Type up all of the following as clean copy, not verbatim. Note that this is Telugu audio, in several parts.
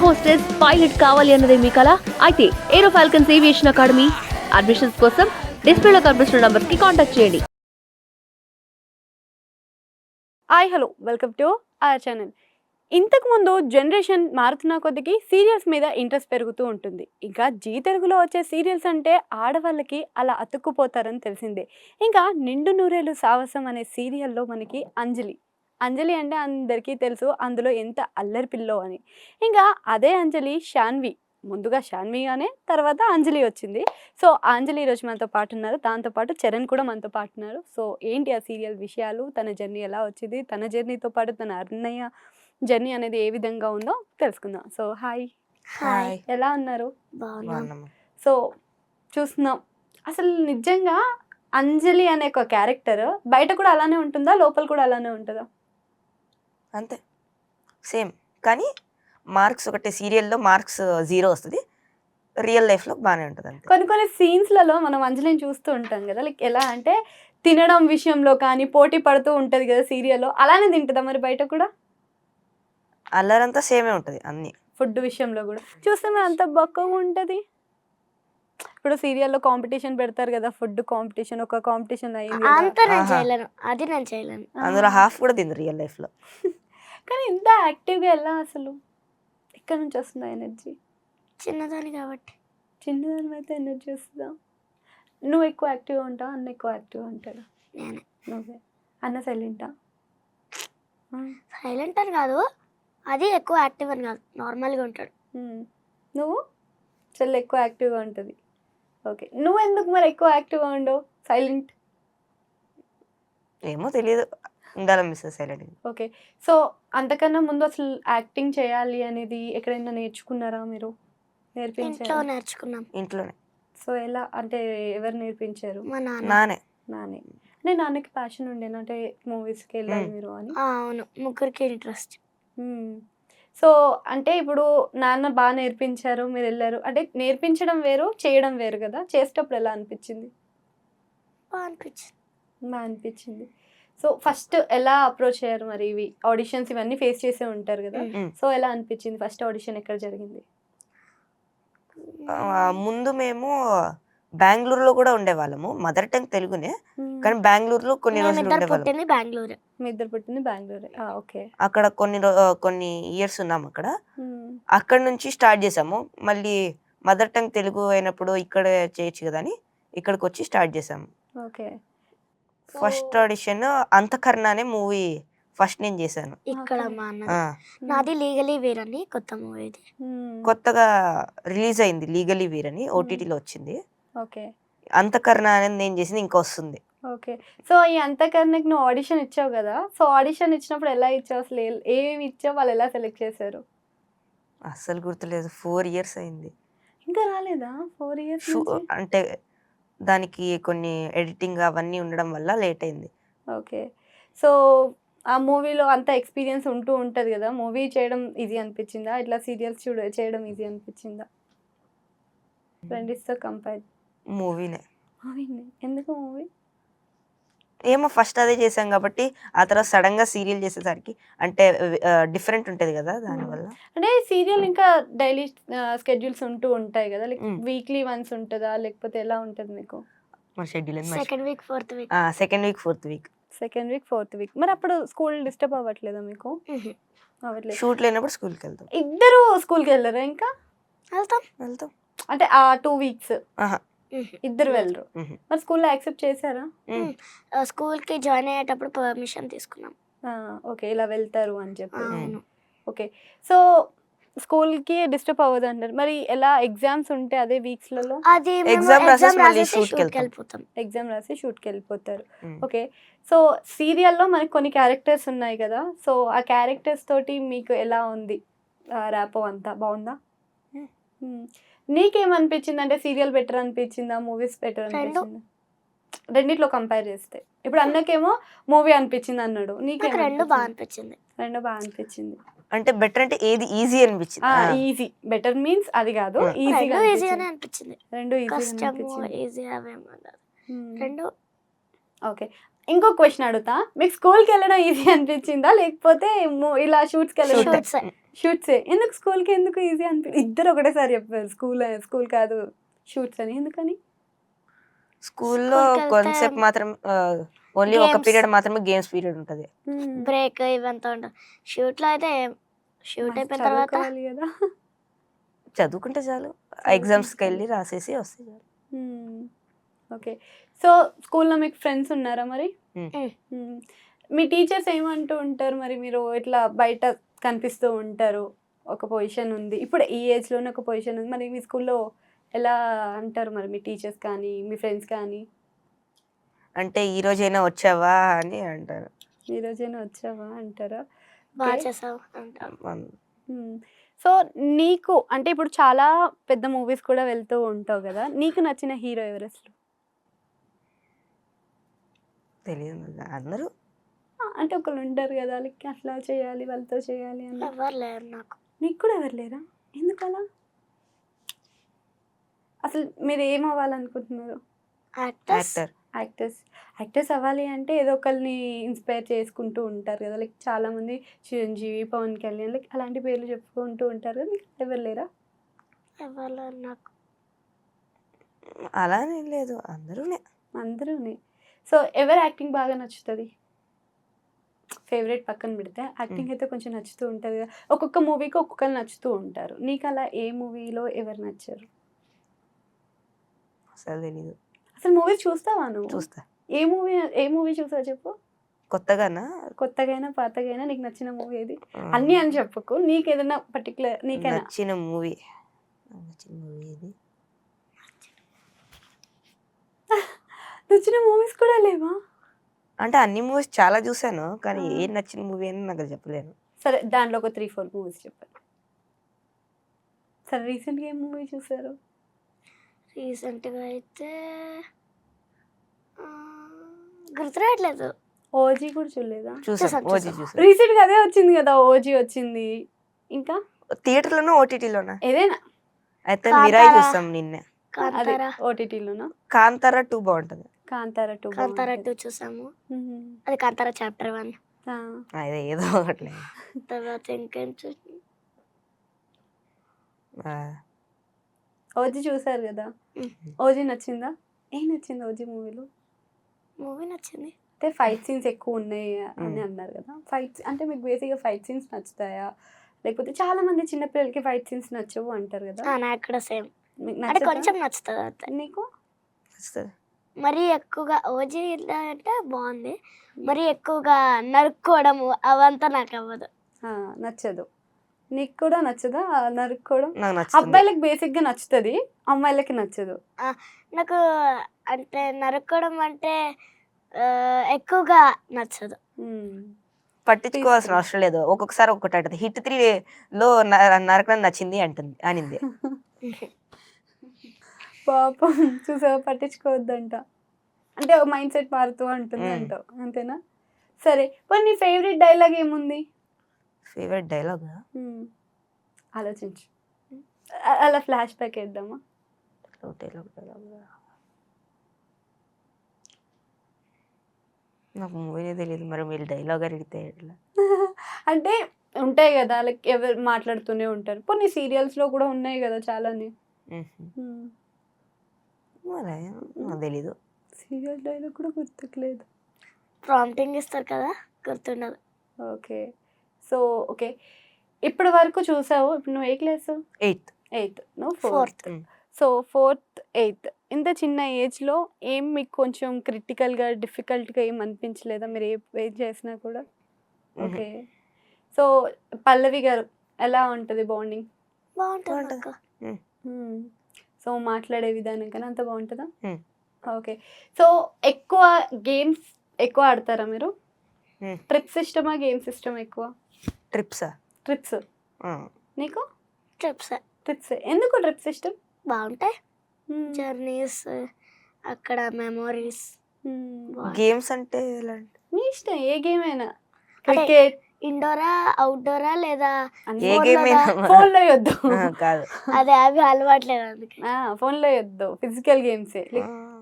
హోస్టెస్ పైలట్ కావాలి అన్నదే మీ కల అయితే ఏరో ఫాల్కన్స్ ఏవియేషన్ అకాడమీ అడ్మిషన్స్ కోసం డిస్ప్లేలో కనిపిస్తున్న నంబర్స్ కి కాంటాక్ట్ చేయండి. Hi hello welcome to our channel. ఇంతకుముందు జనరేషన్ మారుతున్న కొద్దికి సీరియల్స్ మీద ఇంట్రెస్ట్ పెరుగుతూ ఉంటుంది. ఇంకా జీ తెలుగులో వచ్చే సీరియల్స్ అంటే ఆడవాళ్ళకి అలా అతుక్కుపోతారని తెలిసిందే. ఇంకా నిండు నూరేళ్ళు సాహసం అనే సీరియల్లో మనకి అంజలి అంటే అందరికీ తెలుసు అందులో ఎంత అల్లరి పిల్లో అని. ఇంకా అదే అంజలి శాన్వి, ముందుగా శాన్విగానే తర్వాత అంజలి వచ్చింది. సో అంజలి ఈరోజు మనతో పాటు ఉన్నారు, దాంతోపాటు చరణ్ కూడా మనతో పాటు ఉన్నారు. సో ఏంటి ఆ సీరియల్ విషయాలు, తన జర్నీ ఎలా వచ్చింది, తన జర్నీతో పాటు తన అన్నయ్య జర్నీ అనేది ఏ విధంగా ఉందో తెలుసుకుందాం. So hi, hi. ఎలా ఉన్నారు? బాగున్నాం. సో చూస్తున్నాం, అసలు నిజంగా అంజలి అనే ఒక క్యారెక్టర్ బయట కూడా అలానే ఉంటుందా, లోపల కూడా అలానే ఉంటుందా? అంతే సేమ్, కానీ మార్క్స్ ఒకటి సీరియల్లో మార్క్స్ 0 వస్తుంది, రియల్ లైఫ్లో బాగానే ఉంటుంది. అంతే. కొన్ని సీన్స్లలో మనం అంజలిని చూస్తూ ఉంటాం కదా, లైక్ ఎలా అంటే తినడం విషయంలో కానీ పోటీ పడుతూ ఉంటుంది కదా సీరియల్లో, అలానే తింటుందా మరి బయట కూడా? అల్లరంతా సేమే ఉంటుంది అన్ని. ఫుడ్ విషయంలో కూడా చూస్తే మరి అంత బక్కగా ఉంటుంది. ఇప్పుడు సీరియల్లో కాంపిటీషన్ పెడతారు కదా, ఫుడ్ కాంపిటీషన్, ఒక కాంపిటీషన్ అయింది కదా. అంతా నేను చేయలేను, అది నేను చేయలేను. అందులో హాఫ్ కూడా తింది రియల్ లైఫ్లో. కానీ ఇంత యాక్టివ్గా ఎలా అసలు, ఎక్కడి నుంచి వస్తుందా ఎనర్జీ? చిన్నదాని కాబట్టి. చిన్నదాని అయితే ఎనర్జీ వస్తుందా? నువ్వు ఎక్కువ యాక్టివ్గా ఉంటావు, అన్న ఎక్కువ యాక్టివ్గా ఉంటాడా? నేనే నువ్వే. అన్న సైలెంటా? సైలెంట్ అని కాదు, అది ఎక్కువ యాక్టివ్ అని కాదు, నార్మల్గా ఉంటాడు. నువ్వు చెల్లి ఎక్కువ యాక్టివ్గా ఉంటుంది. ఓకే, నువ్వు ఎందుకు మరి ఎక్కువ యాక్టివ్గా ఉండవు, సైలెంట్? ఏమో తెలియదు, ఉండాలనిపిస్తుంది సైలెంట్. ఓకే, సో అంతకన్నా ముందు అసలు యాక్టింగ్ చేయాలి అనేది ఎక్కడైనా నేర్చుకున్నారా మీరు? ఇంట్లో నేర్పించారు నేర్చుకున్నాం. ఇంట్లోనే. సో ఎలా అంటే ఎవరు నేర్పించారు? మా నాన్న. నానే. నానే. అంటే నాన్నకి ప్యాషన్ ఉండేనా అంటే మూవీస్కి వెళ్ళాలి మీరు అని? అవును, ముగ్గురికి ఇంట్రెస్ట్. సో అంటే ఇప్పుడు నాన్న బాగా నేర్పించారు, మీరు వెళ్ళారు, అంటే నేర్పించడం వేరు చేయడం వేరు కదా, చేసేటప్పుడు ఎలా అనిపించింది? బాగా అనిపించింది. బాగా అనిపించింది. సో ఫస్ట్ ఎలా అప్రోచ్ అయ్యారు మరి? ఇవి ఆడిషన్స్ ఇవన్నీ ఫేస్ చేసే ఉంటారు కదా, సో ఎలా అనిపించింది? ఫస్ట్ ఆడిషన్ ఎక్కడ జరిగింది? ముందు మేము బెంగళూరులో కూడా ఉండేవాళ్ళము, మదర్ టంగ్ తెలుగునే, కానీ బెంగళూరులో కొన్ని రోజులు మేమిద్దరు ఉండేవాళ్ళం. పుట్టింది బెంగళూరు. మీ ఇద్దరు పుట్టింది బెంగళూరు. ఓకే. అక్కడ కొన్ని ఇయర్స్ ఉన్నాము అక్కడ. అక్కడ నుంచి స్టార్ట్ చేసాము, మళ్ళీ మదర్ టంగ్ తెలుగు అయినప్పుడు ఇక్కడ చేయొచ్చు కదా అని ఇక్కడికి వచ్చి స్టార్ట్ చేసాము. ఓకే. ఫస్ట్ ఆడిషన్ అంతఃకరణ అనే మూవీ ఫస్ట్ నేను చేశాను. ఇక్కడ మా అన్న. ఆ, నాది లీగలీ వీర్ అని కొత్త మూవీ. ఇది కొత్తగా రిలీజ్ అయింది, లీగలీ వీర్ అని ఓటీటీలో వచ్చింది. ఓకే. అంతఃకరణ అనేది నేను చేసింది, ఇంకా వస్తుంది. ఓకే, సో ఈ అంతకరణకి నువ్వు ఆడిషన్ ఇచ్చావు కదా, సో ఆడిషన్ ఇచ్చినప్పుడు ఎలా ఇచ్చావు, అసలు ఏమేమి ఇచ్చావు, వాళ్ళు ఎలా సెలెక్ట్ చేశారు? అస్సలు గుర్తులేదు, 4 years అయింది. ఇంకా రాలేదా 4 years? అంటే దానికి కొన్ని ఎడిటింగ్ అవన్నీ ఉండడం వల్ల లేట్ అయింది. ఓకే, సో ఆ మూవీలో అంత ఎక్స్పీరియన్స్ ఉంటూ ఉంటుంది కదా, మూవీ చేయడం ఈజీ అనిపించిందా, ఇట్లా సీరియల్స్ చేయడం ఈజీ అనిపించిందా? రెండిస్తో కంపేర్. మూవీనే. మూవీనే. ఎందుకు మూవీ? ఏమో ఫస్ట్ అదే చేసాం కాబట్టి, ఆ తర్వాత సడన్ గా సీరియల్ చేసేసరికి అంటే డిఫరెంట్ ఉంటది కదా, దానివల్ల. అంటే సీరియల్ ఇంకా డైలీ స్కెడ్యూల్స్ ఉంటూ ఉంటాయి కదా, లైక్ వీక్లీ వన్స్ ఉంటుందా లేకపోతే ఎలా ఉంటుంది మీకు? మన schedule second week fourth week. Second week fourth week. Second week fourth week. మరి అప్పుడు స్కూల్ డిస్టర్బ్ అవ్వట్లేదా మీకు? అవ్వట్లేదు. షూట్ లేనప్పుడు స్కూల్కి వెళ్తాం. ఇద్దరు స్కూల్కి వెళ్ళరా ఇంకా? వెళ్తాం. అంటే ఆ 2 weeks ఆహా. ఇద్దరు వెళ్ళరు. మరి స్కూల్లో యాక్సెప్ట్ చేశారా? స్కూల్కి జాయిన్ అయ్యేటప్పుడు పర్మిషన్ తీసుకున్నాం. ఓకే, ఇలా వెళ్తారు అని చెప్పి. అవును. ఓకే, సో స్కూల్కి డిస్టర్బ్ అవ్వదు అంటారు. మరి ఎలా ఎగ్జామ్స్ ఉంటే అదే వీక్స్లలో? అది ఎగ్జామ్ రాసేసి మళ్ళీ షూట్కి వెళ్ళిపోతాం. ఎగ్జామ్ రాసి షూట్కి వెళ్ళిపోతారు. ఓకే, సో సీరియల్లో మనకి కొన్ని క్యారెక్టర్స్ ఉన్నాయి కదా, సో ఆ క్యారెక్టర్స్ తోటి మీకు ఎలా ఉంది ర్యాపో, అంతా బాగుందా? నీకేమనిపించింది? అంటే సీరియల్ బెటర్ అనిపించిందా, మూవీస్ బెటర్ అనిపించిందా? రెండిట్లో కంపేర్ చేస్తే ఇప్పుడు అన్నకేమో మూవీ అనిపించింది అన్నాడు, నీకు రెండు బాగా అనిపించింది. రెండు బాగా అనిపించింది. అంటే బెటర్ అంటే ఏది ఈజీ అనిపించింది? ఈజీ. బెటర్ మీన్స్ అది కాదు, ఈజీగా అనిపించింది. రెండు ఈజీ రెండు. ఓకే, ఇంకో క్వశ్చన్ అడుగుతా, మీకు స్కూల్కి వెళ్ళడం ఈజీ అనిపించిందా లేకపోతే ఇలా షూట్స్కి వెళ్ళడం? షూట్సే ఎందుకు స్కూల్కి ఎందుకు ఈజీ ఇద్దరు ఒకటేసారి చెప్పారు స్కూల్ కాదు షూట్స్ అని ఎందుకని స్కూల్లో School కి వెళ్తే కొంతసేపు మాత్రం ఓన్లీ ఒక games. పీరియడ్ మాత్రమే గేమ్స్ పీరియడ్ ఉంటది. బ్రేక్ ఇవంతా ఉంటుంది. షూట్లో అయితే షూట్ అయిపోయిన తర్వాత చదువుకోవాలి కదా చదువుకుంటే చాలు, ఎగ్జామ్స్కి వెళ్ళి రాసేసి వస్తే చాలు. ఓకే. సో స్కూల్లో మీకు ఫ్రెండ్స్ ఉన్నారా మరి? మ్మ్. మ్మ్. మీ టీచర్స్ ఏమంటూ ఉంటారు మరి? మీరు ఇట్లా బయట కనిపిస్తూ ఉంటారు, ఒక పొజిషన్ ఉంది ఇప్పుడు ఈ ఏజ్లోనే ఒక పొజిషన్ ఉంది, మరి మీ స్కూల్లో ఎలా అంటారు మరి మీ టీచర్స్ కానీ మీ ఫ్రెండ్స్ కానీ? అంటే ఈ రోజైనా వచ్చావా అని అంటారు. ఈ రోజైనా వచ్చావా అంటారా? బాగా Okay. చేసావు అంటారు. సో నీకు అంటే ఇప్పుడు చాలా పెద్ద మూవీస్ కూడా వెళ్తూ ఉంటావు కదా, నీకు నచ్చిన హీరో ఎవరు అసలు? తెలియదు, అందరూ అంటే ఒకళ్ళు ఉంటారు కదా, లైక్ అట్లా చేయాలి వాళ్ళతో చేయాలి అని. ఎవరు లేరు నాకు. నీకు కూడా ఎవరు లేరా? ఎందుకు అలా? అసలు మీరు ఏం అవ్వాలనుకుంటున్నారు? Actors actor. యాక్టర్స్ అవ్వాలి అంటే ఏదో ఒకరిని ఇన్స్పైర్ చేసుకుంటూ ఉంటారు కదా, లైక్ చాలామంది చిరంజీవి, పవన్ కళ్యాణ్, లైక్ అలాంటి పేర్లు చెప్పుకుంటూ ఉంటారు కదా, మీకు ఎవరు లేరా? ఎవరు లేరు నాకు. అలానే లేదు, అందరూనే. అందరూనే. సో ఎవరు యాక్టింగ్ బాగా నచ్చుతుంది? ఫేవరెట్ పక్కన పెడితే యాక్టింగ్ అయితే కొంచెం నచ్చుతూ ఉంటుంది కదా, ఒక్కొక్క మూవీకి ఒక్కొక్కరు నచ్చుతూ ఉంటారు. నీకు అలా ఏ మూవీలో ఎవరు నచ్చారు? అసలు తెలీదు. అసలు మూవీ చూస్తావా నువ్వు? చూస్తా. ఏ మూవీ చూసావు చెప్పు? కొత్తగానా? కొత్తగైనా పాతగైనా నీకు నచ్చిన మూవీ ఏది? అన్నీ అని చెప్పకు, నీకు ఏదైనా పర్టికులర్ నీకైనా నచ్చిన మూవీ ఇది. నచ్చిన మూవీస్ కూడా లేవా? అంటే అన్ని మూవీస్ చాలా చూసాను, కానీ ఏం నచ్చిన మూవీ అని నాకు చెప్పలేను. సరే దాంట్లో ఒక 3-4 మూవీస్ చెప్పారు. సరే రీసెంట్గా ఏం మూవీ చూసారు? రీసెంట్గా అయితే గుర్తురావట్లేదు. ఓజీ కూడా చూడలేదా? చూసాను, ఓజీ చూసాను. చూసాను. రీసెంట్గా అదే వచ్చింది కదా, ఓజీ వచ్చింది. ఇంకా థియేటర్లోనూ ఓటీటీలోనా? ఏదైనా అయితే కాంతారా. మిరాయి చూస్తాం నిన్నే. అది కాంతారా ఓటీటీలోనా? కాంతారా 2 బాగుంటది. కాంతారా 2 కాంతారా 2 చూసాము. అది కాంతారా చాప్టర్ 1. అదే ఏదో ఒకట్లే. తర్వాత ఇంకేం చూసి ఓజీ చూసారు కదా, ఓజీ నచ్చిందా? ఏం నచ్చింది ఓజీ మూవీలో? మూవీ నచ్చింది. అంటే ఫైట్ సీన్స్ ఎక్కువ ఉన్నాయి అని అన్నారు కదా, ఫైట్స్ అంటే మీకు బేసిక్గా ఫైట్ సీన్స్ నచ్చుతాయా, లేకపోతే చాలా మంది చిన్నపిల్లలకి ఫైట్ సీన్స్ నచ్చవు అంటారు కదా, నాకు కూడా సేమ్. మీకు అంటే నచ్చుతుందా? కొంచెం నచ్చుతుంది అంతే. నీకు? వస్తుంది. మరీ ఎక్కువగా ఓజీ అంటే బాగుంది, మరీ ఎక్కువగా నరుక్కోవడము అవంతా నాకు అవ్వదు. నచ్చదు. నీకు కూడా నచ్చదా నరుక్కోవడం? నాకు నచ్చుతుంది. అబ్బాయిలకి బేసిక్గా నచ్చుతుంది, అమ్మాయిలకి నచ్చదు. నాకు అంటే నరుక్కోవడం అంటే ఎక్కువగా నచ్చదు. పట్టించుకోవాల్సిన అవసరం లేదు, ఒక్కొక్కసారి ఒక్కటి అంటది. హిట్ 3లో నరకడం నచ్చింది అనింది. పాపం చూసావా, పట్టించుకోవద్దంట, అంటే ఒక మైండ్ సెట్ మారుతూ ఉంటుంది అంటావు, అంతేనా? సరే మరి నీ ఫేవరెట్ డైలాగ్ ఏముంది? ఫేవరెట్ డైలాగ్ ఆలోచించు, అలా ఫ్లాష్ బ్యాక్ వేద్దామా? నాకు మూవీనే తెలియదు, మరి మీరు డైలాగ్ అడిగితే ఎట్లా? అంటే ఉంటాయి కదా, లైక్ ఎవరు మాట్లాడుతూనే ఉంటారు, కొన్ని సీరియల్స్లో కూడా ఉన్నాయి కదా చాలానే. మరి నాకు తెలీదు. సీరియల్ డైలాగ్ కూడా గుర్తుకులేదు. ప్రాంప్టింగ్ ఇస్తారు కదా, గుర్తుండదు. ఓకే. సో ఓకే, ఇప్పటి వరకు చూసావు, ఇప్పుడు నువ్వు ఏ క్లాసు? 8th, నువ్వు 4th. సో 4th, 8th ఇంత చిన్న ఏజ్లో ఏం మీకు కొంచెం క్రిటికల్గా డిఫికల్ట్గా ఏం అనిపించలేదా మీరు ఏం చేసినా కూడా? ఓకే. సో పల్లవి గారు ఎలా ఉంటుంది బాండింగ్? బాగుంటుంది అక్క. సో మాట్లాడే విధానం కానీ అంత బాగుంటుందా? ఓకే. సో ఎక్కువ గేమ్స్ ఎక్కువ ఆడతారా మీరు? ట్రిప్స్ ఇష్టమా, గేమ్స్ ఇష్టమా ఎక్కువ? ట్రిప్స్. నీకు? ట్రిప్స్ ఎందుకు ట్రిప్స్ ఇష్టం? బాగుంటాయి, జర్నీస్, అక్కడ మెమోరీస్. గేమ్స్ అంటే ఎలాంటి? మీ ఇష్టం, ఏ గేమ్ అయినా. క్రికెట్ ఇండోరా, అవుట్డోరా, లేదా ఏ గేమ్ అయినా ఫోన్లో వద్దు. కాదు, అదే అవి అలవాట్లేదు అందుకే. ఫోన్లో వద్దు, ఫిజికల్ గేమ్సే,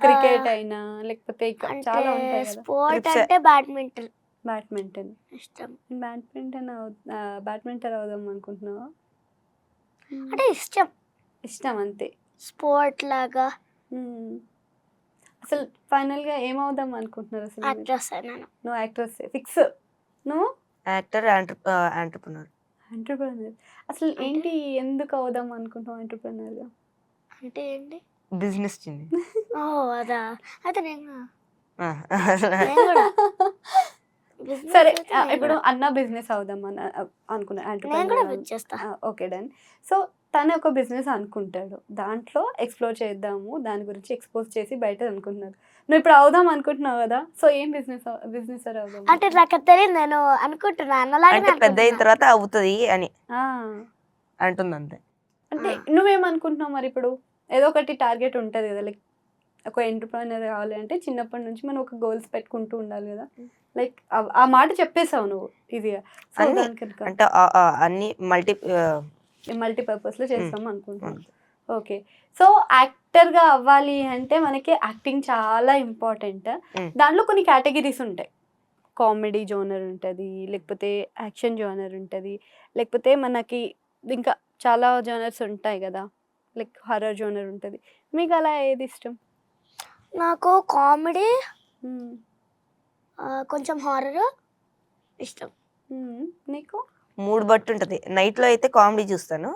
క్రికెట్ అయినా లేకపోతే చాలా అంటే ఉంటాయి కదా. స్పోర్ట్ అంటే బ్యాడ్మింటన్. బ్యాడ్మింటన్. ఇష్టం. బ్యాడ్మింటన్ అవుదాం అనుకుంటున్నావా? అంటే ఇష్టం, ఇష్టం అంతే. స్పోర్ట్ లాగా. అసలు ఫైనల్గా ఏమవుదాం అనుకుంటున్నారు అసలు మీరు? యాక్ట్రెస్ అయినాను. నువ్వు యాక్ట్రెస్ ఫిక్స్. నువ్వు యాక్టర్, ఎంటర్ప్రినర్. ఎంటర్ప్రెనర్. అసలు ఏంటి, ఎందుకు అవుదాం అనుకుంటున్నావు ఎంటర్ప్రెనర్గా? అంటే ఏంటి? బిజినెస్ చిన్ని. ఓ అదా, అయితే నేను ఆ, నేను కూడా business సరే అయితే నేను ఇప్పుడు కూడా- అన్న బిజినెస్ అవుదాం అని అనుకున్నా. నేను కూడా business చేస్తా. Okay done. సో తను ఒక బిజినెస్ అనుకుంటాడు, దాంట్లో ఎక్స్ప్లోర్ చేద్దాము, దాని గురించి ఎక్స్పోజ్ చేసి బయట అనుకుంటున్నారు. నువ్వు ఇప్పుడు అవుదాం అనుకుంటున్నావు కదా, సో ఏం బిజినెస్ అవుదాం? అంటే నాకు తెలియదు, నేను అనుకుంటున్నా అన్నలాగే అంటే పెద్ద అయిన తర్వాత అవుతుంది అని ఆ, అంటుంది అంతే. అంటే నువ్వేమనుకుంటున్నావు మరి? ఇప్పుడు ఏదో ఒకటి టార్గెట్ ఉంటుంది కదా, లైక్ ఒక ఎంటర్ప్రైనర్ కావాలి అంటే చిన్నప్పటి నుంచి మనం ఒక గోల్స్ పెట్టుకుంటూ ఉండాలి కదా, లైక్ ఆ మాట చెప్పేసావు నువ్వు ఈజీగా. సో అన్ని దానికి అంటే అన్ని మల్టీపర్పస్లో చేస్తాం అనుకుంటున్నాను. ఓకే. సో యాక్టర్గా అవ్వాలి అంటే మనకి యాక్టింగ్ చాలా ఇంపార్టెంట్. దాంట్లో కొన్ని కేటగిరీస్ ఉంటాయి. కామెడీ జోనర్ ఉంటుంది, లేకపోతే యాక్షన్ జోనర్ ఉంటుంది, లేకపోతే మనకి ఇంకా చాలా జోనర్స్ ఉంటాయి కదా, లైక్ హర్రర్ జోనర్ ఉంటుంది. మీకు అలా ఏది ఇష్టం? నాకు కామెడీ, కొంచెం హారర్ ఇష్టం. నీకు? మూడ్ బట్టి ఉంటది. నైట్ లో అయితే కామెడీ చూస్తాను.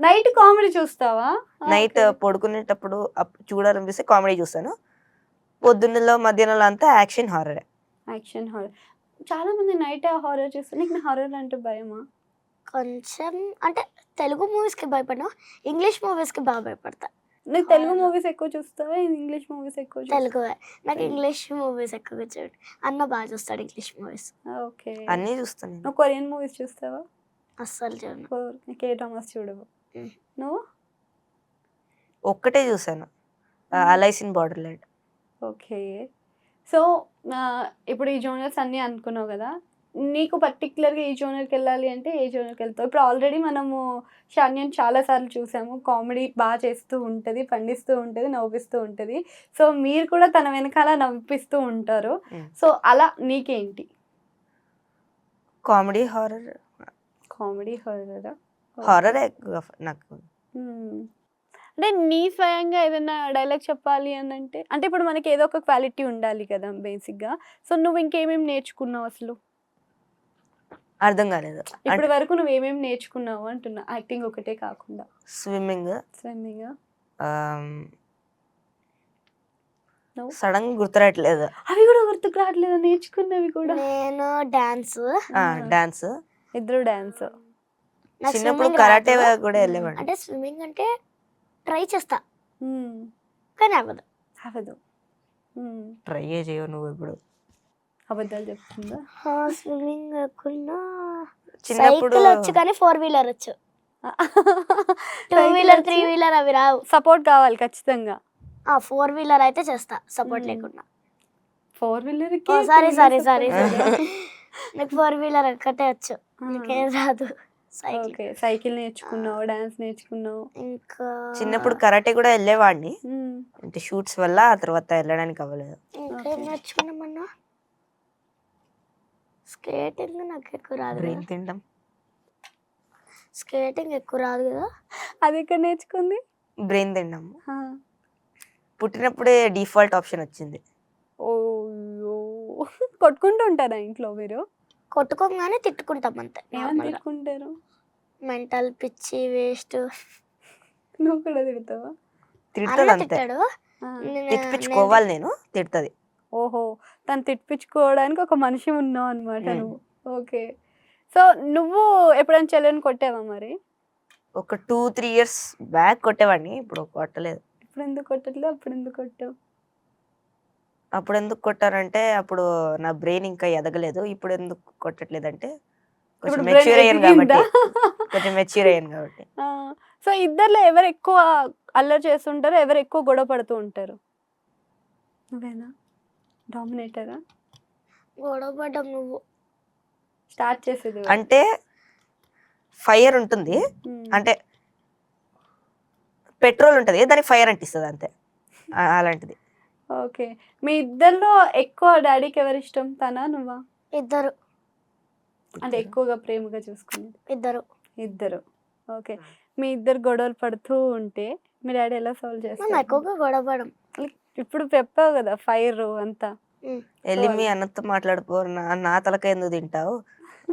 నైట్ కామెడీ చూస్తావా? నైట్ పడుకునేటప్పుడు చూడాలనిపిస్తే కామెడీ చూస్తాను. పొద్దున్నలో మధ్యాహ్నంలో అంతా యాక్షన్ హారర్. Action horror. చాలా మంది నైట్ హారర్ చూస్తారు. నీకు హారర్ అంటే భయమా? కొంచెం అంటే తెలుగు మూవీస్కి భయపడను, ఇంగ్లీష్ మూవీస్కి బాగా భయపడతా. నువ్వు తెలుగు మూవీస్ ఎక్కువ చూస్తావా, ఇంగ్లీష్ మూవీస్ ఎక్కువ చూస్తావా? తెలుగు నాకు ఇంగ్లీష్ మూవీస్ ఎక్కువగా చూడు, అన్న బాగా చూస్తాడు ఇంగ్లీష్ మూవీస్. ఓకే. అన్నీ చూస్తాను నేను. నువ్వు కొరియన్ మూవీస్ చూస్తావా? అస్సలు చూడను. కే డ్రామాస్ చూడవు. నువ్వు? ఒక్కటే చూసాను, అలైస్ ఇన్ బార్డర్లాండ్. ఓకే. సో ఇప్పుడు ఈ జోనర్స్ అన్నీ అనుకున్నావు కదా, నీకు పర్టికులర్గా ఈ జోనర్కి వెళ్ళాలి అంటే ఏ జోనర్కి వెళ్తావు? ఇప్పుడు ఆల్రెడీ మనము షాన్యని చాలాసార్లు చూసాము, కామెడీ బాగా చేస్తూ ఉంటుంది, పండిస్తూ ఉంటుంది, నవ్విస్తూ ఉంటుంది. సో మీరు కూడా తన వెనకాల నవ్విస్తూ ఉంటారు. సో అలా నీకేంటి? Comedy horror. కామెడీ హారరా? హారర్ నాకు. అంటే నీ స్వయంగా ఏదైనా డైలాగ్ చెప్పాలి అని అంటే ఇప్పుడు మనకి ఏదో ఒక క్వాలిటీ ఉండాలి కదా బేసిక్గా. సో నువ్వు ఇంకేమేమి నేర్చుకున్నావు అసలు? అర్థం కాలేదు. ఇప్పటి వరకు నువ్వు ఏమేమి నేర్చుకున్నావు అంటున్నా, యాక్టింగ్ ఒకటే కాకుండా. స్విమ్మింగ్. సడన్ గుర్తురావట్లేదు. అవి కూడా గుర్తుకు రావట్లేదు నేర్చుకున్నవి కూడా. నేను డాన్స్. డాన్స్. ఇద్దరు డాన్స్. చిన్నప్పుడు కరాటే కూడా వెళ్ళేవాడు. అంటే స్విమ్మింగ్ అంటే ట్రై చేస్తా కానీ అవ్వదు. అవ్వదు. ట్రై చేయవు నువ్వు ఇప్పుడు? అబద్ధాలు చెప్తుందా? స్విమ్మింగ్ కాకుండా చిన్నప్పుడు సైకిల్ వచ్చు కానీ 4 వీలర్ వచ్చు. 2 వీలర్ 3 వీలర్ అవి రావు. సపోర్ట్ కావాలి ఖచ్చితంగా. 4 వీలర్ అయితే చేస్తా సపోర్ట్ లేకుండా. 4 వీలర్ సారీ నాకు 4 వీలర్ ఒక్కటే వచ్చు, ఇంకేం రాదు. సైకిల్ నేర్చుకున్నావు, డాన్స్ నేర్చుకున్నావు. ఇంకా చిన్నప్పుడు కరాటే కూడా వెళ్ళేవాడిని, అంటే షూట్స్ వల్ల ఆ తర్వాత వెళ్ళడానికి అవ్వలేదు. ఇంకేం నేర్చుకున్నామన్నా? స్కేటింగ్ నాకు ఎక్కువ రాదు. బ్రెయిన్ తింటాం. స్కేటింగ్ ఎక్కువ రాదు కదా. అది ఎక్కడ నేర్చుకుంది? బ్రెయిన్ తింటాము. పుట్టినప్పుడే డిఫాల్ట్ ఆప్షన్ వచ్చింది. ఓ కొట్టుకుంటూ ఉంటారా ఇంట్లో మీరు? కొట్టుకోగానే తిట్టుకుంటాం అంతే. ఏమని తిట్టుకుంటారు? మెంటల్ పిచ్చి వేస్ట్. నువ్వు కూడా తిడతావా? తిడుతుంది అంతే. తిట్టాడు, తిట్టించుకోవాలి, నేను తిడుతుంది. ఓహో, తను తిట్టించుకోవడానికి ఒక మనిషి ఉన్నావు అనమాట నువ్వు. ఓకే. సో నువ్వు ఎప్పుడైనా చెల్లెని కొట్టావా మరి? ఒక 2-3 years బ్యాక్ కొట్టేవాడిని, ఇప్పుడు కొట్టలేదు. ఇప్పుడు ఎందుకు కొట్టట్లేదు? అప్పుడు ఎందుకు కొట్టావు? అప్పుడు ఎందుకు కొట్టారంటే అప్పుడు నా బ్రెయిన్ ఇంకా ఎదగలేదు. ఇప్పుడు ఎందుకు కొట్టట్లేదు అంటే కొంచెం మెచ్యూర్ అయ్యాను కాబట్టి. సో ఇద్దర్లో ఎవరు ఎక్కువ అల్లరి చేస్తుంటారు, ఎవరు ఎక్కువ గొడవ పడుతూ ఉంటారు? నువ్వేనా డామినేటరా? గొడవ పడ్డం నువ్వు స్టార్ట్ చేసేది. అంటే ఫైర్ ఉంటుంది, అంటే పెట్రోల్ ఉంటుంది, దానికి ఫైర్ అంటిస్తుంది అంతే, అలాంటిది. ఓకే. మీ ఇద్దరిలో ఎక్కువ డాడీకి ఎవరు ఇష్టం, తనా నువ్వా? ఇద్దరు అంటే ఎక్కువగా ప్రేమగా చూసుకునేది ఇద్దరు ఇద్దరు. ఓకే. మీ ఇద్దరు గొడవలు పడుతూ ఉంటే మీ డాడీ ఎలా సాల్వ్ మేము చేస్తారు? ఎక్కువగా గొడవపడం. ఇప్పుడు చెప్పావు కదా ఫైర్ అంతా. వెళ్ళి మీ అన్నతో మాట్లాడిపో, నా తలకాయ ఎందుకు తింటావు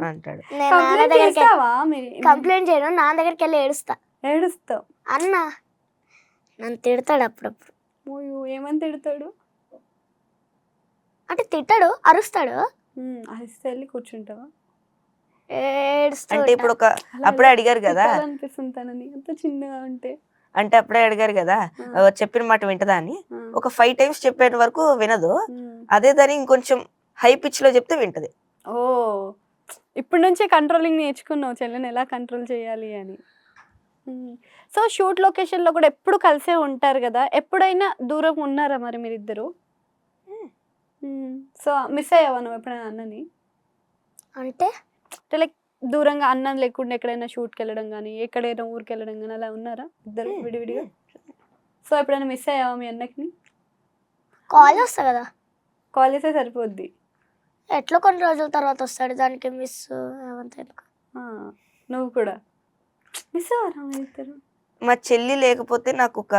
అంటాడు. నేను నాన్న కంప్లైంట్ దగ్గరికి చేస్తావా? కంప్లైంట్ చేయను, నాన్న దగ్గరికి వెళ్ళి ఏడుస్తా. ఏడుస్తావు? అన్న నన్ను తిడతాడు అప్పుడప్పుడు. ఓయో, ఏమని తిడతాడు? అంటే తిట్టాడు, అరుస్తాడు, అరిస్తే వెళ్ళి కూర్చుంటావా? ఏడుస్తూ అంటే ఉంటా. ఇప్పుడు అప్పుడే అడిగారు కదా, అనిపిస్తుంది తనని అంత చిన్నగా ఉంటే. అంటే అప్పుడే అడిగారు కదా చెప్పిన మాట వింటదా అని. ఆ. ఒక 5 times చెప్పేంత వరకు వినదు. ఉమ్. అదే దాన్ని ఇంకొంచెం హై పిచ్ లో చెప్తే వింటది. ఓ, ఇప్పటి నుంచే కంట్రోలింగ్ నేర్చుకున్నావు చెల్లెని ఎలా కంట్రోల్ చేయాలి అని. సో షూట్ లొకేషన్లో కూడా ఎప్పుడు కలిసే ఉంటారు కదా, ఎప్పుడైనా దూరం ఉన్నారా మరి మీరిద్దరు? సో మిస్ అయ్యావా నువ్వు ఎప్పుడైనా అన్నని? అంటే అంటే లైక్ దూరంగా అన్నం లేకుండా ఎక్కడైనా షూట్కి వెళ్ళడం కానీ ఎక్కడైనా ఊరికి వెళ్ళడం కానీ అలా ఉన్నారా ఇద్దరు విడివిడిగా? సో ఎప్పుడైనా మిస్ అయ్యావా మీ అన్నకి? కాల్ వస్తా కదా, కాల్ చేస్తే సరిపోద్ది. ఎట్లా కొన్ని రోజుల తర్వాత వస్తాడు, దానికి మిస్ అవంతా ఎందుకు. నువ్వు కూడా మిస్ అవ్వరా మీ ఇద్దరు? మా చెల్లి లేకపోతే నాకు ఒక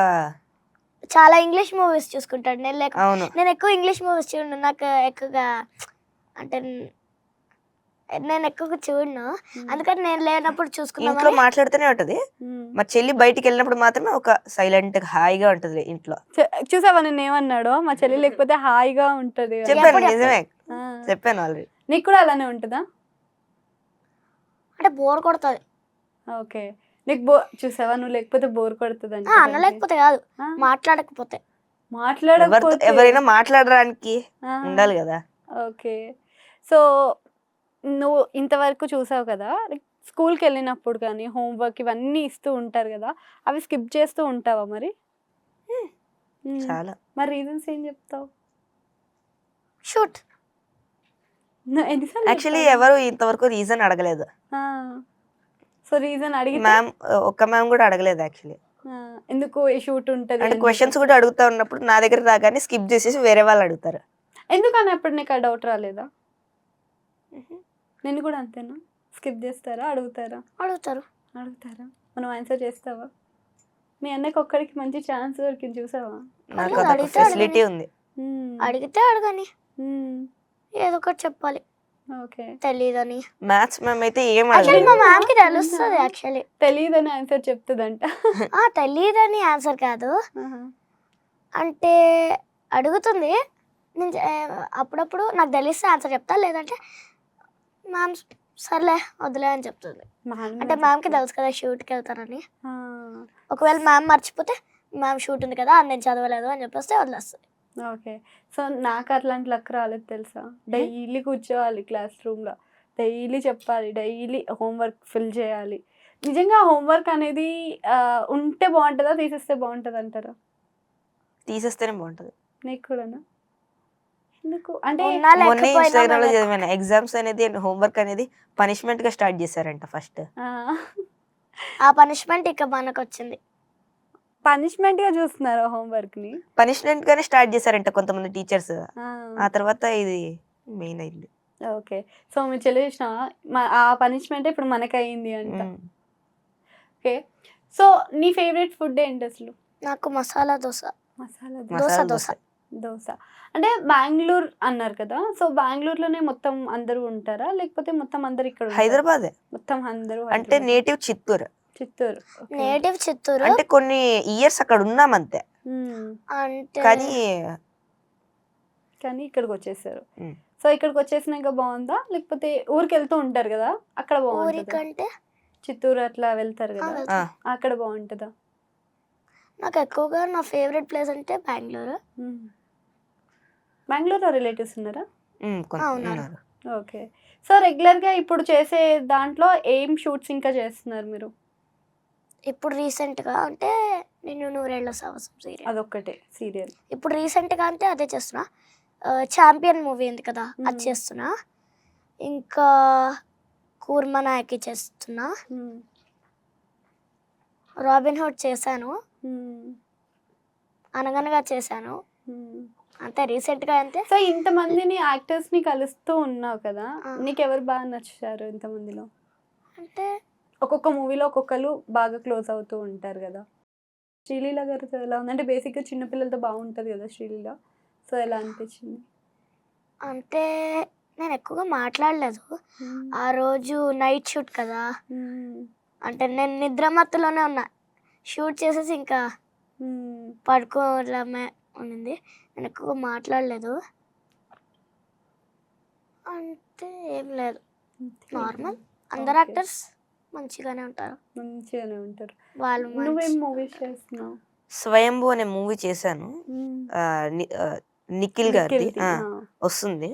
చాలా ఇంగ్లీష్ మూవీస్ చూసుకుంటాడు, అవును నేను ఎక్కువ ఇంగ్లీష్ మూవీస్ చూడను. నాకు ఎక్కువగా అంటే నేను ఎక్కువగా చూడను, అందుకని నేను లేనప్పుడు ఇంట్లో చూసుకున్నాను. మాట్లాడుతూనే ఉంటది. మా చెల్లి బయటికి వెళ్ళినప్పుడు మాత్రమే ఒక సైలెంట్ హాయిగా ఉంటది ఇంట్లో. చూసావా నేను ఏమన్నాడో? మా చెల్లి లేకపోతే హాయిగా ఉంటది అని. చెప్పాను, ఎప్పుడు నిజమే ఆ. చెప్పాను ఆల్రెడీ. నీకు కూడా అలానే ఉంటుందా? అంటే బోర్ కొడుతుంది. ఓకే. నీకు చూసావా నువ్వు లేకపోతే బోర్ కొడుతుంది అంటే? అన్న లేకపోతే కాదు, మాట్లాడకపోతే. మాట్లాడకపోతే ఎవరైనా మాట్లాడడానికి ఉండాలి కదా. ఓకే. సో నువ్వు ఇంతవరకు చూసావు కదా, స్కూల్కి వెళ్ళినప్పుడు కానీ హోంవర్క్ ఇవన్నీ ఇస్తూ ఉంటారు కదా, అవి స్కిప్ చేస్తూ ఉంటావా మరి? చాలా. మరి రీజన్స్ ఏం చెప్తావు? షూట్ ఎన్నిసార్లు యాక్చువల్లీ ఎవరు ఇంతవరకు రీజన్ అడగలేదు. సో రీజన్ అడిగి మ్యామ్ ఒక్క మ్యామ్ కూడా అడగలేదు యాక్చువల్లీ. ఎందుకు ఈ షూట్ ఉంటుంది అంటే క్వశ్చన్స్ కూడా అడుగుతా ఉన్నప్పుడు నా దగ్గర రాగానే స్కిప్ చేసేసి వేరే వాళ్ళు అడుగుతారు. ఎందుకని అప్పుడు నీకు ఆ డౌట్ రాలేదా? నేను కూడా అంతేనా? స్కిప్ చేస్తారా అడుగుతారా? అడుగుతారా? మనం ఆన్సర్ చేస్తావా? మీ అన్నకి ఒక్కడికి మంచి ఛాన్స్ దొరికింది చూసావా? నాకు అదొక ఫెసిలిటీ ఉంది. అడిగితే అడగని, ఏదో ఒకటి చెప్పాలి. ఓకే. తెలీదని. మ్యాథ్స్ మ్యామ్ అయితే ఏం యాక్చువల్లీ అడగలేదు. మా మ్యామ్ కి తెలుస్తుంది. యాక్చువల్లీ తెలియదని ఆన్సర్ చెప్తుందంట. తెలీదని ఆన్సర్ కాదు, అంటే అడుగుతుంది. నేను అప్పుడప్పుడు నాకు తెలిస్తే ఆన్సర్ చెప్తా, లేదంటే మ్యామ్ సర్లే వదిలే అని చెప్తుంది. అంటే మ్యామ్కి తెలుసు కదా షూట్కి వెళ్తానని. ఒకవేళ మ్యామ్ మర్చిపోతే మ్యామ్ షూట్ ఉంది కదా అది నేను చదవలేదు అని చెప్పేస్తే వదిలేస్తుంది. ఓకే. సో నాకు అట్లాంటి లక్ రాలేదు తెలుసా. డైలీ కూర్చోవాలి క్లాస్ రూమ్లో, డైలీ చెప్పాలి, డైలీ హోంవర్క్ ఫిల్ చేయాలి. నిజంగా హోంవర్క్ అనేది ఉంటే బాగుంటుందా, తీసేస్తే బాగుంటుంది అంటారా? తీసేస్తేనే బాగుంటది. నీకు కూడానా? ఎందుకు అంటే మొన్న ఇన్స్టాగ్రామ్ లో చదివాను, ఎగ్జామ్స్ అనేది హోంవర్క్ అనేది పనిష్మెంట్ గా స్టార్ట్ చేశారంట ఫస్ట్. ఆ పనిష్మెంట్ ఇక మనకు వచ్చింది. పనిష్మెంట్ గా చూస్తున్నారు హోంవర్క్ ని, పనిష్మెంట్ గానే స్టార్ట్ చేశారంట కొంతమంది టీచర్స్. ఆ తర్వాత ఇది మెయిన్ అయింది. ఓకే. సో మీరు తెలిసిన ఆ పనిష్మెంట్ ఇప్పుడు మనకు అయింది అంట. ఓకే. సో నీ ఫేవరెట్ ఫుడ్ ఏంటి అసలు? నాకు మసాలా దోశ. మసాలా దోశ అంటే బెంగళూరు అన్నారు కదా, సో బెంగళూరులోనే మొత్తం అందరూ ఉంటారా లేకపోతే మొత్తం అందరు ఇక్కడ? హైదరాబాద్ మొత్తం అందరూ. అంటే నేటివ్ చిత్తూరు. నేటివ్ చిత్తూరు. అంటే కొన్ని ఇయర్స్ అక్కడ ఉన్నాం అంతే, అంటే కానీ ఇక్కడికి వచ్చేసారు. సో ఇక్కడికి వచ్చేసినాక బాగుందా లేకపోతే ఊరికి వెళ్తూ ఉంటారు కదా అక్కడ బాగుంటుందా? ఊరికంటే చిత్తూరు అట్లా వెళ్తారు కదా అక్కడ బాగుంటుందా? నాకు ఎక్కువగా నా ఫేవరెట్ ప్లేస్ అంటే బెంగళూరు. బెంగళూరులో రిలేటివ్స్ ఉన్నారా? ఉన్నారు. ఓకే. సో రెగ్యులర్గా ఇప్పుడు చేసే దాంట్లో ఏం షూట్స్ ఇంకా చేస్తున్నారు మీరు? ఇప్పుడు రీసెంట్గా అంటే నేను నూరేళ్ల సాహసం సీరియల్, అదొక్కటే సీరియల్. ఇప్పుడు రీసెంట్గా అంటే అదే చేస్తున్నా. ఛాంపియన్ మూవీ ఉంది కదా అది చేస్తున్నా. ఇంకా కూర్మ నాయకి చేస్తున్నా. రాబిన్ హుడ్ చేశాను, అనగనగా చేశాను. అంతే రీసెంట్గా అంతే. సో ఇంతమందిని యాక్టర్స్ ని కలుస్తూ ఉన్నావు కదా, ఆ. నీకు ఎవరు బాగా నచ్చారు ఇంతమందిలో? అంటే ఒక్కొక్క మూవీలో ఒక్కొక్కరు బాగా క్లోజ్ అవుతూ ఉంటారు కదా. శ్రీలీల గారితో ఎలా ఉంది? అంటే బేసిక్గా చిన్నపిల్లలతో బాగుంటుంది కదా శ్రీలీల, సో ఎలా అనిపించింది? అంటే నేను ఎక్కువగా మాట్లాడలేదు. ఆ రోజు నైట్ షూట్ కదా, అంటే నేను నిద్రమత్తులోనే ఉన్నా. షూట్ చేసేసి ఇంకా పడుకోవడమే ఉండింది. నేను ఎక్కువగా మాట్లాడలేదు. అంటే ఏం లేదు, నార్మల్. అందరు యాక్టర్స్ మంచిగానే ఉంటారు. మంచిగానే ఉంటారు. వాళ్ళు నువ్వేం మూవీస్ చేస్తున్నావు? స్వయంభూ అనే మూవీ చేశాను, నిఖిల్ గారిది. వస్తుంది.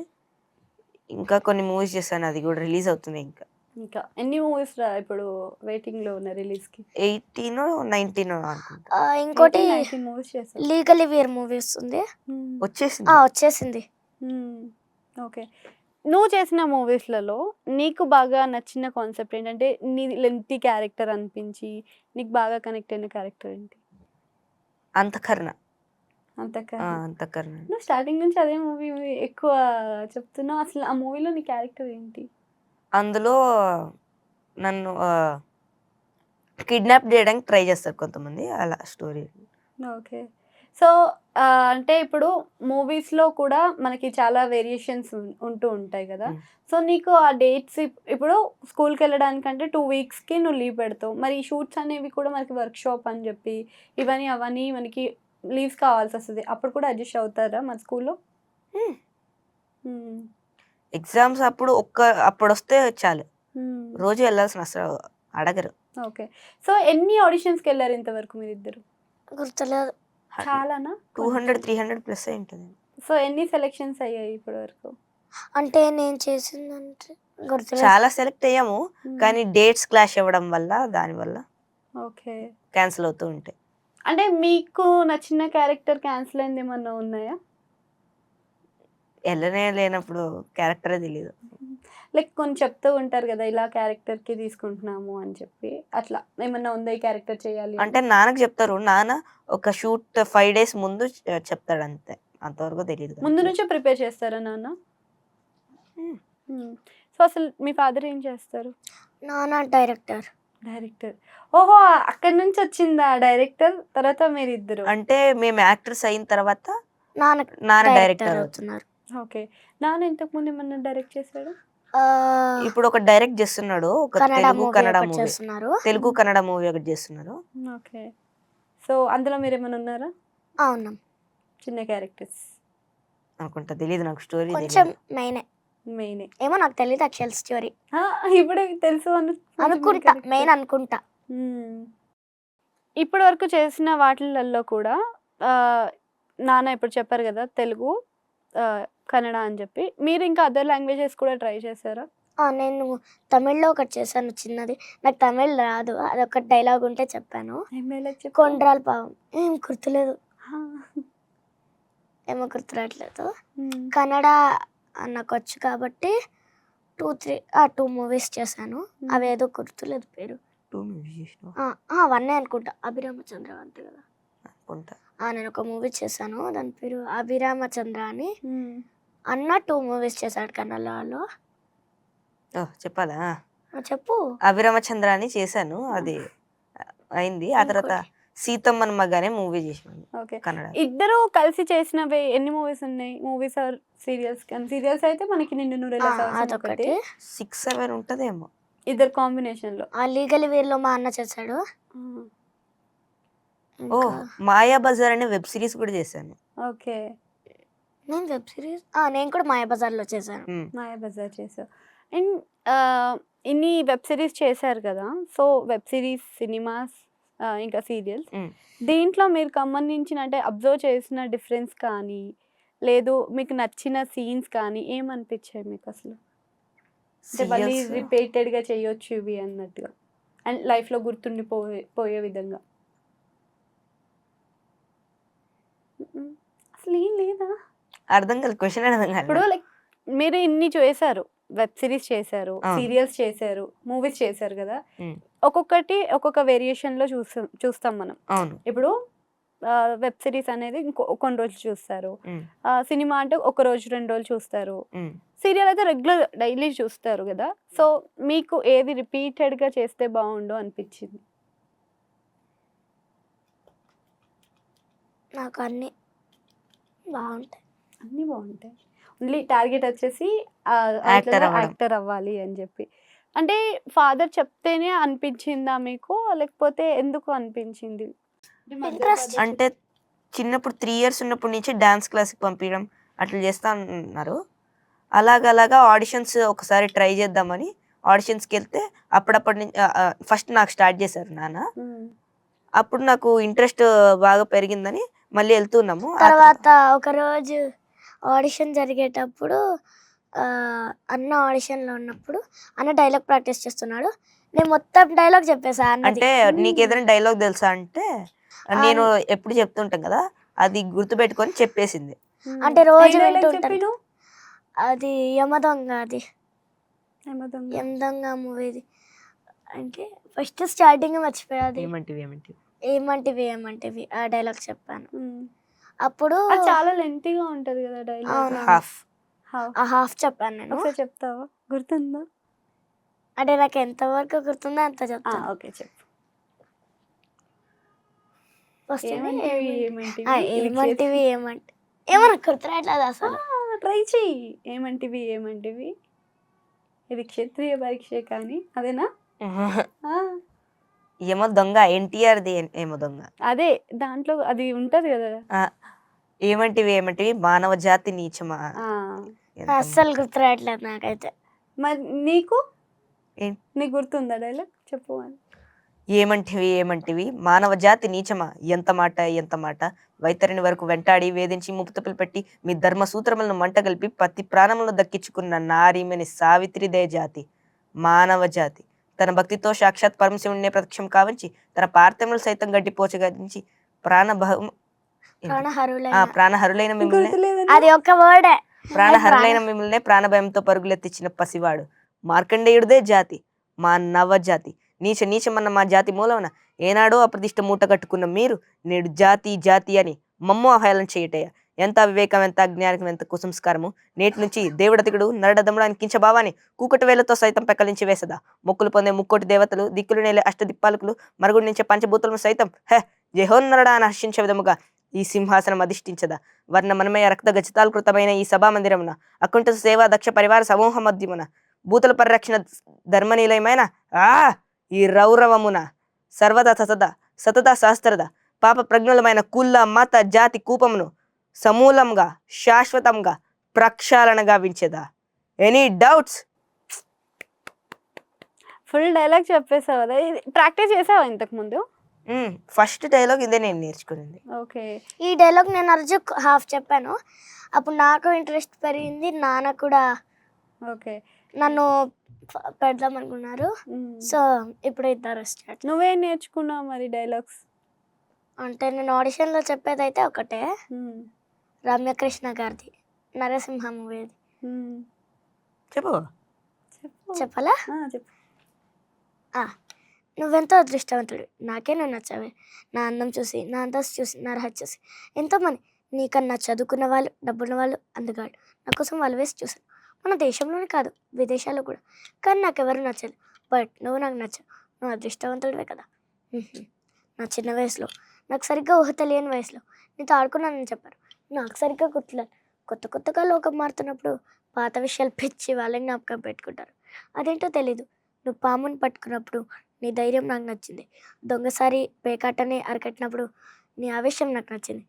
ఇంకా కొన్ని మూవీస్ చేశాను, అది కూడా రిలీజ్ అవుతుంది. ఇంకా ఎన్ని మూవీస్ ఇప్పుడు వెయిటింగ్ లో ఉన్న రిలీజ్ కి? 18 19 అనుకుంటా. ఇంకోటి మూవీస్ చేస్తాను. లీగలీ వేర్ మూవీ వస్తుంది. వచ్చేసింది. ఓకే. నువ్వు చేసిన మూవీస్లలో నీకు బాగా నచ్చిన కాన్సెప్ట్ ఏంటంటే, నీ లెంతీ క్యారెక్టర్ అనిపించి నీకు బాగా కనెక్ట్ అయిన క్యారెక్టర్ ఏంటి? అంతఃకరణ. నువ్వు స్టార్టింగ్ నుంచి అదే మూవీ ఎక్కువ చెప్తున్నావు. అసలు ఆ మూవీలో నీ క్యారెక్టర్ ఏంటి? అందులో నన్ను కిడ్నాప్ చేయడానికి ట్రై చేస్తారు కొంతమంది, అలా స్టోరీ. ఓకే. సో అంటే ఇప్పుడు మూవీస్లో కూడా మనకి చాలా వేరియేషన్స్ ఉంటూ ఉంటాయి కదా. సో నీకు ఆ డేట్స్ ఇప్పుడు స్కూల్కి వెళ్ళడానికంటే 2 వీక్స్కి నువ్వు లీవ్ పెడతావు. మరి ఈ షూట్స్ అనేవి కూడా మనకి వర్క్షాప్ అని చెప్పి అవన్నీ మనకి లీవ్స్ కావాల్సి వస్తుంది. అప్పుడు కూడా అడ్జస్ట్ అవుతారా మన స్కూల్లో? ఎగ్జామ్స్ అప్పుడు వస్తే చాలు, రోజు వెళ్ళాల్సిన అసలు అడగరు. ఓకే. సో ఎన్ని ఆడిషన్స్కి వెళ్ళారు ఇంతవరకు మీరిద్దరు? గుర్తులేదు. చాలానా? 200-300 ప్లస్ అయి ఉంటుంది. సో ఎన్ని సెలెక్షన్స్ అయ్యాయి ఇప్పటి వరకు? అంటే నేను చేసిందంటే గుర్తులేదు. చాలా సెలెక్ట్ అయ్యాము, కానీ డేట్స్ క్లాష్ అవ్వడం వల్ల దానివల్ల ఓకే క్యాన్సిల్ అవుతూ ఉంటాయి. అంటే మీకు నచ్చిన క్యారెక్టర్ క్యాన్సిల్ అయింది ఏమన్నా ఉన్నాయా? వెళ్ళనే లేనప్పుడు క్యారెక్టరే తెలియదు. లైక్ కొన్ని చెప్తూ ఉంటారు కదా, ఇలా క్యారెక్టర్కి తీసుకుంటున్నాము అని చెప్పి, అట్లా ఏమన్నా ఉందా ఈ క్యారెక్టర్ చేయాలి అంటే నాన్నకు చెప్తారు, నాన్న ఒక షూట్ 5 days ముందు చెప్తాడు, అంతే. అంతవరకు తెలియదు. ముందు నుంచే ప్రిపేర్ చేస్తారా నాన్న? సో అసలు మీ ఫాదర్ ఏం చేస్తారు? నాన్న డైరెక్టర్. ఓహో, అక్కడి నుంచి వచ్చిందా డైరెక్టర్? తర్వాత మీరిద్దరు అంటే మేము యాక్టర్స్ అయిన తర్వాత నాన్న డైరెక్టర్ అవుతున్నారు. ఓకే. నాన్న ఇంతకు ముందు ఏమన్నా డైరెక్ట్ చేశాడు? ఇప్పుడు ఒక డైరెక్ట్ చేస్తున్నాడు, ఒక తెలుగు కన్నడ మూవీ ఒకటి చేస్తున్నారు. ఓకే. సో అందులో మీరు ఏమైనా ఉన్నారా? అవును, చిన్న క్యారెక్టర్స్ అనుకుంటా, తెలియదు నాకు స్టోరీ. కొంచెం మెయిన్ ఏమో నాకు తెలియదు యాక్చువల్ స్టోరీ. ఇప్పుడే తెలుసు అనుకుంటా, మెయిన్ అనుకుంటా. ఇప్పటి వరకు చేసిన వాటిలలో కూడా నాన్న ఇప్పుడు చెప్పారు కదా తెలుగు, కన్నడ అని చెప్పి, మీరు ఇంకా అదర్ లాంగ్వేజెస్ కూడా ట్రై చేశారా? నేను తమిళ్లో ఒకటి చేశాను చిన్నది. నాకు తమిళ్ రాదు, అదొక డైలాగ్ ఉంటే చెప్పాను. కొండ్రాల పావం. ఏం గుర్తులేదు, ఏమో గుర్తురాట్లేదు. కన్నడ నాకు వచ్చు కాబట్టి 2 మూవీస్ చేశాను. అవి ఏదో గుర్తులేదు పేరు. 1 అనుకుంటా, అభిరామచంద్ర అంతే కదా అనుకుంటా. నేను ఒక మూవీ చేశాను, దాని పేరు అభిరామచంద్ర అని. అన్న 2 మూవీస్ చేశాడు కన్నడలో. చెప్పాలా? చెప్పు. అభిరామచంద్ర అని చేశాను, అది అయింది. ఆ తర్వాత సీతమ్మన్ మగానే మూవీ చేసాను కన్నడ. ఇద్దరు కలిసి చేసినవి ఎన్ని మూవీస్ ఉన్నాయి? Movies are serials? సీరియల్స్ అయితే మనకి నిన్ను నూరేళ్ళ సంవత్సరం ఒకటి 6-7 ఉంటదేమో ఇద్దరు కాంబినేషన్ లో. లీగల్ వేర్ లో మా అన్న చేశాడు. మాయా బజార్ అనే వెబ్ సిరీస్ కూడా చేశాను. ఓకే. నేను వెబ్ సిరీస్ నేను కూడా మాయా బజార్ లో చేశాను. మాయా బజార్ చేశాను. అండ్ ఇన్ని వెబ్ సిరీస్ చేశారు కదా, సో వెబ్ సిరీస్, సినిమాస్, ఇంకా సీరియల్స్, దీంట్లో మీరు సంబంధించిన అంటే అబ్జర్వ్ చేసిన డిఫరెన్స్ కానీ, లేదు మీకు నచ్చిన సీన్స్ కానీ ఏమనిపించాయి మీకు అసలు? అంటే మళ్ళీ రిపీటెడ్గా చేయొచ్చు ఇవి అన్నట్టుగా, అండ్ లైఫ్లో గుర్తుండిపోయే విధంగా అసలు ఏం లేదా? అర్థం కాదు, క్వశ్చన్ అర్థం కాదు. ఇప్పుడు లైక్ మీరు ఇన్ని చేశారు, వెబ్ సిరీస్ చేశారు, సీరియల్స్ చేశారు, మూవీస్ చేశారు కదా, ఒక్కొక్కటి ఒక్కొక్క వేరియేషన్ లో చూస్తాం మనం. అవును. ఇప్పుడు వెబ్ సిరీస్ అనేది కొన్ని రోజులు చూస్తారు, ఉమ్, సినిమా అంటే ఒక రోజు 2 రోజులు చూస్తారు, ఉమ్. సీరియల్ అయితే రెగ్యులర్ డైలీ చూస్తారు కదా. సో మీకు ఏది రిపీటెడ్గా చేస్తే బాగుండు అనిపించింది? నాకు అన్నీ బాగుంటాయి. అన్నీ బాగుంటాయి, ఓన్లీ టార్గెట్ వచ్చేసి Actor అవ్వడం. యాక్టర్ అవ్వాలి అని చెప్పి. అంటే ఫాదర్ చెప్తేనే అనిపించిందా మీకు, లేకపోతే ఎందుకు అనిపించింది? Interest. అంటే చిన్నప్పుడు 3 years ఉన్నప్పటి నుంచి డాన్స్ క్లాస్కి పంపించడం అట్లా చేస్తా అన్నారు. అలాగలాగా ఆడిషన్స్ ఒకసారి ట్రై చేద్దామని ఆడిషన్స్కి వెళ్తే అప్పుడప్పటి నుంచి ఫస్ట్ నాకు స్టార్ట్ చేశారు నాన్న. అప్పుడు నాకు ఇంట్రెస్ట్ బాగా పెరిగిందని మళ్ళీ వెళ్తున్నాము. తర్వాత ఒక రోజు ఆడిషన్ జరిగేటప్పుడు అన్న ఆడిషన్లో ఉన్నప్పుడు అన్న డైలాగ్ ప్రాక్టీస్ చేస్తున్నాడు. నేను మొత్తం డైలాగ్ చెప్పేసా అన్నది. అంటే నీకు ఏదైనా డైలాగ్ తెలుసా అంటే నేను ఎప్పుడు చెప్తుంటాను కదా, అది గుర్తుపెట్టుకొని చెప్పేసింది. అంటే రోజు ఏం dialogue వింటుంటాను. చెప్పినావు? అది యమదొంగ, అది ఏమో దొంగ. యమదొంగ మూవీది. అంటే ఫస్ట్ స్టార్టింగ్ మర్చిపోయాది. ఏమంటివి ఏమంటివి ఏమంటివి ఆ డైలాగ్ చెప్పాను. ఉమ్. అప్పుడు అది చాలా లెంతీగా ఉంటది కదా డైలాగ్. అవును. హాఫ్. ఆ హాఫ్ చెప్పాను నేను. ఒకసారి చెప్తావా, గుర్తుందా? అంటే నాకు ఎంతవరకు గుర్తుందో అంత చెప్తాను. ఓకే చెప్పు. ఫస్ట్ ఏమంటివి ఏమంటివి ఏమంటివి ఏమన్నా గుర్తురాట్లేదు అసలు. ట్రై చెయ్యి. ఏమంటివి ఏమంటివి ఇది క్షత్రియ పరీక్ష కానీ అదేనా? ఆ, ఏమో దొంగ ఎన్టీఆర్ది ఏమో దొంగ. అదే దాంట్లో అది ఉంటది కదా. ఏమంటివి మానవ జాతి నీచమా. ఆ, ఎంత అస్సలు గుర్తురాట్లేదు నాకైతే. మరి నీకు ఏం? నీకు గుర్తుందా డైలాగ్ చెప్పు అని? ఏమంటివి మానవ జాతి నీచమా, ఎంత మాట వైతరిని వరకు వెంటాడి వేధించి ముప్పుతపులు పెట్టి మీ ధర్మ సూత్రములను మంటగలిపి పత్తి ప్రాణములను దక్కించుకున్న నారీమని సావిత్రిదే జాతి మానవ జాతి. తన భక్తితో సాక్షాత్ పరమశివుడినే ప్రత్యక్షం కావించి తన పార్థములు సైతం గడ్డిపోచగించి ప్రాణహరులైన మిమ్మల్ని గుర్తులేదని? అది ఒక్క వర్డే. ప్రాణహరులైన మిమ్మల్నే ప్రాణభయంతో పరుగులెత్తించిన పసివాడు మార్కండేయుడిదే జాతి మా నవ జాతి. నీచమన్న మా జాతి మూలమున ఏనాడో అప్రతిష్ట మూట కట్టుకున్న మీరు నేడు జాతి అని మమ్ము అవహేళన చేయటయ్య. ఎంత వివేకం, ఎంత అజ్ఞానం, ఎంత కుసంస్కారము. నేటి నుంచి దేవుడతికుడు నరడదముడానికి కించభావాన్ని కూకటి వేలతో సైతం పెక్కలించి వేసదా. మొక్కులు పొందే ముక్కోటి దేవతలు, దిక్కులు నేలే అష్టదిప్పాలకులు, మరుగుడి నుంచే పంచభూతులను సైతం జయహోన్నరడా అని హర్షించే విధముగా ఈ సింహాసనం అధిష్ఠించదా. వర్ణమనమయ రక్త గచితాలకృతమైన ఈ సభామందిరమున అకుంఠ సేవా దక్ష పరివార సమూహ మధ్యమున భూతల పరిరక్షణ ధర్మనీలయమైన ఈ రౌరవమున సర్వదా సతత సహస్రద పాప ప్రజ్ఞులమైన కుల మత జాతి కూపమును సమూలంగా శాశ్వతంగా ప్రక్షాళన గావించేదా. Any doubts? ఫుల్ డైలాగ్ చెప్పేసావు కదా. ప్రాక్టీస్ చేసావా ఇంతకు ముందు? ఫస్ట్ డైలాగ్ ఇదే నేను నేర్చుకునింది. ఓకే. ఈ డైలాగ్ నేను అర్జు హాఫ్ చెప్పాను. అప్పుడు నాకు ఇంట్రెస్ట్ పెరిగింది, నాన్న కూడా ఓకే. నన్ను పెడదాం అనుకున్నారు. సో ఇప్పుడు ఇద్దరు స్టార్ట్. నువ్వేం నేర్చుకున్నావు మరి డైలాగ్స్? అంటే నేను ఆడిషన్లో చెప్పేది అయితే ఒకటే, రమ్యకృష్ణ గారిది నరసింహ మూవీది. చెప్పు. చెప్పాలా? చెప్పు. నువ్వెంతో అదృష్టవంతుడు, నాకే నువ్వు నచ్చావే. నా అందం చూసి, నా అంతస్తు చూసి, నా రహస్య చూసి ఎంతోమంది నీకన్నా చదువుకున్న వాళ్ళు, డబ్బున్న వాళ్ళు అందగాడు నా కోసం వాళ్ళు వేసి చూశాను. మన దేశంలోనే కాదు విదేశాల్లో కూడా. కానీ నాకెవరు నచ్చదు. బట్ నువ్వు నాకు నచ్చావు. నువ్వు అదృష్టవంతుడివే కదా. నా చిన్న వయసులో, నాకు సరిగ్గా ఊహ తెలియని వయసులో నీతో ఆడుకున్నానని చెప్పారు. నాకు సరిగ్గా గుర్తులేదు. కొత్తగా లోకం మారుతున్నప్పుడు పాత విషయాలు పిచ్చి వాళ్ళని జ్ఞాపకం పెట్టుకుంటారు. అదేంటో తెలీదు. నువ్వు పాముని పట్టుకున్నప్పుడు నీ ధైర్యం నాకు నచ్చింది. దొంగసారి పేకాటని అరకట్టినప్పుడు నీ ఆవేశం నాకు నచ్చింది.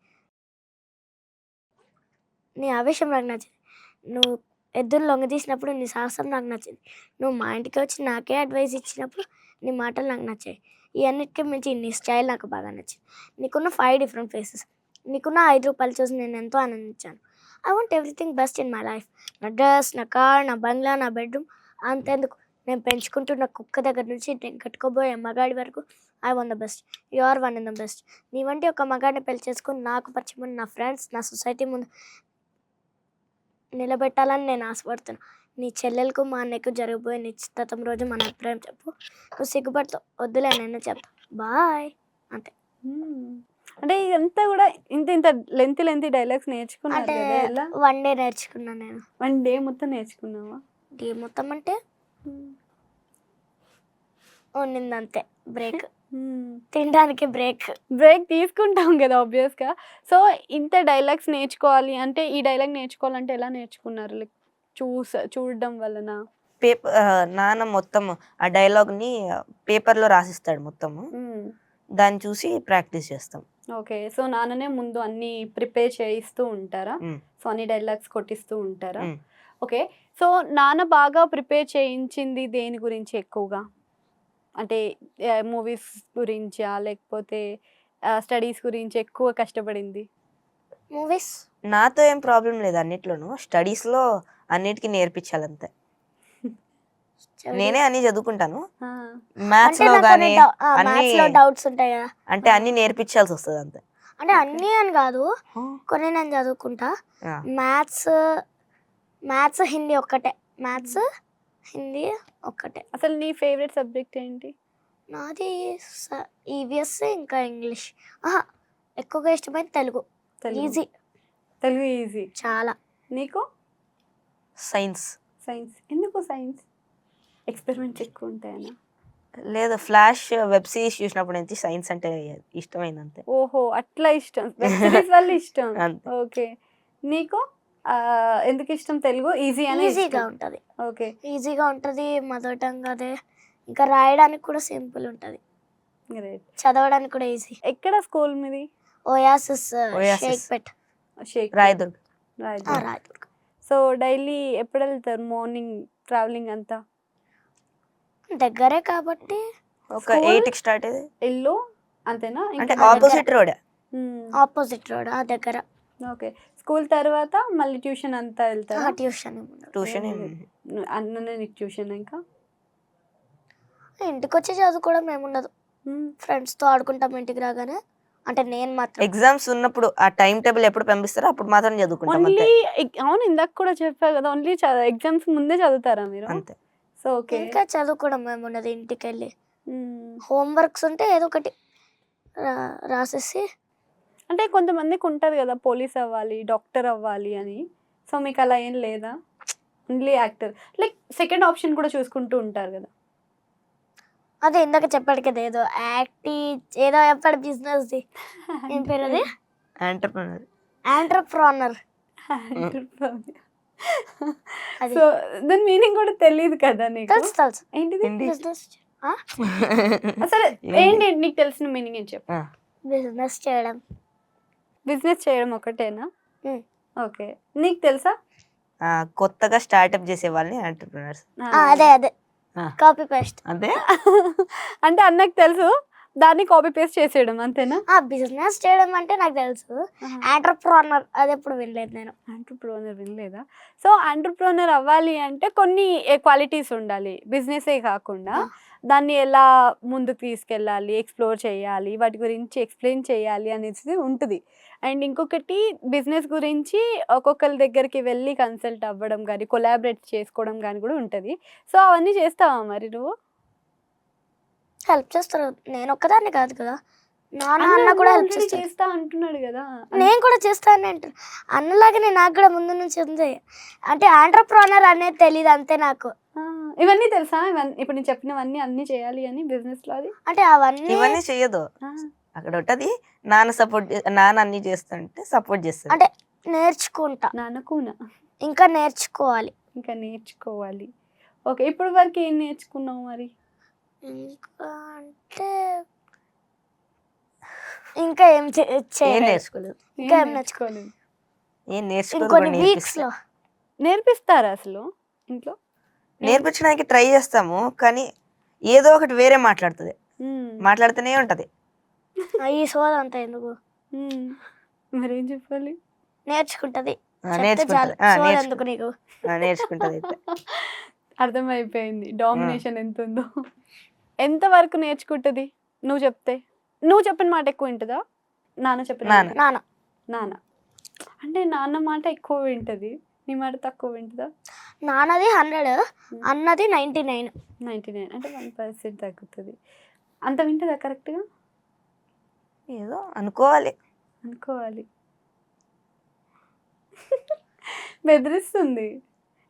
నువ్వు ఎద్దును లొంగ తీసినప్పుడు నీ సాహసం నాకు నచ్చింది. నువ్వు మా ఇంటికి వచ్చి నాకే అడ్వైస్ ఇచ్చినప్పుడు నీ మాటలు నాకు నచ్చాయి. ఈ అన్నిటికీ మించి నీ స్టైల్ నాకు బాగా నచ్చింది. నీకున్న 5 డిఫరెంట్ ఫేసెస్, నీకున్న 5 రూపాయలు చూసి నేను ఎంతో ఆనందించాను. I want everything best in my life. నా డ్రెస్, నా కార్, నా బంగ్లా, నా బెడ్రూమ్, అంతెందుకు నేను పెంచుకుంటున్న కుక్క దగ్గర నుంచి నేను కట్టుకోబోయే మగాడి వరకు I want the best. You are one in the best. నీ వంటి ఒక మగాడిని పెళ్లి చేసుకుని నాకు పరిచయం నా ఫ్రెండ్స్, నా సొసైటీ ముందు నిలబెట్టాలని నేను ఆశపడుతున్నా. నీ చెల్లెలకు మా అన్నయ్యకు జరగబోయే నిశ్చితార్థం రోజు మన అభిప్రాయం చెప్పు. నువ్వు సిగ్గుపడుతూ వద్దులే నేను చెప్తా. బాయ్ అంతే. అంటే ఇదంతా కూడా ఇంత ఇంత లెంత్ డైలాగ్స్ నేర్చుకున్నారు అంటే కదా ఎలా 1 డే నేర్చుకున్నాను నేను. 1 డే మొత్తం నేర్చుకున్నావా? డే మొత్తం అంటే ఉండింది అంతే, బ్రేక్ తినడానికి బ్రేక్. బ్రేక్ తీసుకుంటాం కదా ఆబ్వియస్గా. సో ఇంత డైలాగ్స్ నేర్చుకోవాలి అంటే ఈ డైలాగ్ నేర్చుకోవాలంటే ఎలా నేర్చుకున్నారు? లైక్ చూడడం వలన? నాన్న మొత్తం ఆ డైలాగ్ని పేపర్లో రాసిస్తాడు మొత్తము, దాన్ని చూసి ప్రాక్టీస్ చేస్తాం. ఓకే. సో నాన్ననే ముందు అన్ని ప్రిపేర్ చేయిస్తూ ఉంటారా? మ్మ్. సో అన్ని డైలాగ్స్ కొట్టిస్తూ ఉంటారా? మ్మ్. ఓకే. సో నాన్న బాగా ప్రిపేర్ చేయించింది దేని గురించి ఎక్కువగా? అంటే మూవీస్ గురించా లేకపోతే స్టడీస్ గురించి ఎక్కువ కష్టపడింది? మూవీస్ నాతో ఏం ప్రాబ్లం లేదు, అన్నిట్లోనూ స్టడీస్లో అన్నిటికీ నేర్పించాలంతే. నేనే అన్ని చదువుకుంటాను, మ్యాథ్స్ అంటే లో నాకు కానీ అన్ని మ్యాథ్స్ లో డౌట్స్ ఉంటాయి కదా, అంటే అన్ని నేర్పించాల్సి వస్తుంది అంతే. అంటే అన్నీ అని కాదు, కొన్ని నేను చదువుకుంటా. ఆ. మ్యాథ్స్ హిందీ ఒక్కటే, మ్యాథ్స్ హిందీ ఒక్కటే. అసలు నీ ఫేవరెట్ సబ్జెక్ట్ ఏంటి? నాది ఈవీఎస్ ఇంకా ఇంగ్లీష్. ఎక్కువగా ఇష్టమైన తెలుగు. ఈజీ, తెలుగు ఈజీ చాలా. నీకు? సైన్స్. సైన్స్. ఎందుకు సైన్స్? ఎక్స్పెరిమెంట్స్ ఎక్కువ ఉంటాయనా? లేదు, ఫ్లాష్ వెబ్ సిరీస్ చూసినప్పుడు నుంచి సైన్స్ అంటే ఇష్టమైంది అంతే. ఓహో, అట్లా ఇష్టం, వెబ్ సిరీస్ వల్ల ఇష్టం. అంతే. ఓకే. నీకు ఎందుకు ఇష్టం? తెలుగు ఈజీ అని ఈజీగా ఉంటుంది. ఓకే. ఈజీగా ఉంటుంది, మదర్ టంగ్ అదే. ఇంకా రాయడానికి కూడా సింపుల్ ఉంటుంది, గ్రేట్. చదవడానికి కూడా ఈజీ. ఎక్కడ స్కూల్ మీది? Oasis Oasis. Shaikpet, Rayadurg. Rayadurg. So daily ఎప్పుడు వెళ్తారు? మార్నింగ్ ట్రావెలింగ్ అంతా దగ్గరే కాబట్టి ఒక 8కి స్టార్ట్ అయ్యేది. ఇల్లు అంతేనా? అంటే ఆపోజిట్ రోడ్. ఆపోజిట్ రోడ్ దగ్గర. ఓకే. స్కూల్ తర్వాత మళ్ళీ ట్యూషన్ అంతా వెళ్తారా? ట్యూషన్ ట్యూషన్ అన్ననే నీకు ట్యూషన్? ఇంకా ఇంటికి వచ్చి చదువుకోవడం ఏముండదు, ఫ్రెండ్స్తో ఆడుకుంటాం ఇంటికి రాగానే. అంటే నేను మాత్రం ఎగ్జామ్స్ ఉన్నప్పుడు ఆ టైం టేబుల్ ఎప్పుడు పంపిస్తారో అప్పుడు మాత్రం చదువుకుంటాం అంతే. ఓన్లీ అవును, ఇందాక కూడా చెప్పా కదా, ఓన్లీ ఎగ్జామ్స్ ముందే చదువుతారా మీరు? అంతే. So okay. ఇంకా చదువుకోవడం ఏముండదు, ఇంటికి వెళ్ళి హోంవర్క్స్ ఉంటే ఏదో ఒకటి రాసేసి. అంటే కొంతమందికి ఉంటుంది కదా పోలీస్ అవ్వాలి, డాక్టర్ అవ్వాలి అని. సో మీకు అలా ఏం లేదా? Only actor, like second option కూడా చూసుకుంటూ ఉంటారు కదా. అదే ఇందాక చెప్పాడు కదా, ఏదో ఏదో చెప్పాడు బిజినెస్ది, ఏం పేరు అది? ఆంటర్ప్రెన్యూర్. అది. సో దాని మీనింగ్ కూడా తెలియదు కదా నీకు? తెలుసు తెలుసు. ఏంటిది? బిజినెస్ అసలు ఏంటి నీకు తెలిసిన మీనింగ్ ఏం చెప్పు? బిజినెస్ చేయడం. బిజినెస్ చేయడం ఒకటేనా? ఓకే. నీకు తెలుసా? కొత్తగా స్టార్ట్అప్ చేసే వాళ్ళని ఎంటర్‌ప్రెన్యూర్స్. అదే అదే, కాపీ పేస్ట్. అంతే. అంటే అన్నకు తెలుసు, దాన్ని కాపీ పేస్ట్ చేసేయడం అంతేనా? బిజినెస్ చేయడం అంటే నాకు తెలుసు, ఆంటర్ప్రెన్యూర్ అది ఎప్పుడు వినలేదు నేను. ఆంటర్ప్రెన్యూర్ వినలేదా? సో ఆంటర్ప్రెన్యూర్ అవ్వాలి అంటే కొన్ని క్వాలిటీస్ ఉండాలి, బిజినెసే కాకుండా దాన్ని ఎలా ముందుకు తీసుకెళ్ళాలి, ఎక్స్ప్లోర్ చేయాలి, వాటి గురించి ఎక్స్ప్లెయిన్ చేయాలి అనేది ఉంటుంది. అండ్ ఇంకొకటి బిజినెస్ గురించి ఒక్కొక్కరి దగ్గరికి వెళ్ళి కన్సల్ట్ అవ్వడం కానీ, కొలాబరేట్ చేసుకోవడం కానీ కూడా ఉంటుంది. సో అవన్నీ చేస్తావా మరి నువ్వు? హెల్ప్ చేస్తారు, నేను ఒక్కదాన్ని కాదు కదా, అన్న కూడా హెల్ప్ చేస్తా అంటున్నాడు కదా. నేను కూడా చేస్తాను అంటారు, అన్నలాగానే నాకు కూడా ముందు నుంచి ఉంది. అంటే ఆంటర్ప్రెన్యూర్ అనేది తెలియదు అంతే నాకు. ఇవన్నీ తెలుసా? ఇప్పుడు నేను చెప్పినవన్నీ అన్ని చేయాలి అని బిజినెస్ లో? అది అంటే ఇవన్నీ చేయదు, అక్కడ ఉంటది. నాన్న అన్ని చేస్తుంటే సపోర్ట్ చేస్తాడు. అంటే నేర్చుకుంటా, నాన్నకునా ఇంకా నేర్చుకోవాలి. ఓకే. ఇప్పుడు వరకు ఏం నేర్చుకున్నావు మరి? ఇంకా అంటే ఇంకా ఏం నేర్చుకోలేదు. ఇంకా ఏం నేర్చుకోలేదు. ఏం ఇంకొన్ని వీక్స్ లో నేర్పిస్తారా అసలు ఇంట్లో? నేర్పించడానికి ట్రై చేస్తాము, కానీ ఏదో ఒకటి వేరే మాట్లాడుతూనే ఉంటది. ఈ సోద అంతా ఎందుకు, మరేం చెప్పాలి? నేర్చుకుంటది. నేర్చుకుంటది. నీకు నేర్చుకుంటది. అర్థమైపోయింది డామినేషన్ ఎంత ఉందో. ఎంత వరకు నేర్చుకుంటది నువ్వు చెప్తే? నువ్వు చెప్పిన మాట ఎక్కువ వింటుందా, నాన్న చెప్పిన? నాన్న అంటే నాన్న మాట ఎక్కువ వింటది, నీ మాట తక్కువ వింటుందా? నాన్నది 100, అన్నది 99. అంటే 1% తగ్గుతుంది. అంత వింటుందా కరెక్ట్గా? ఏదో అనుకోవాలి. అనుకోవాలి. బెదిరిస్తుంది.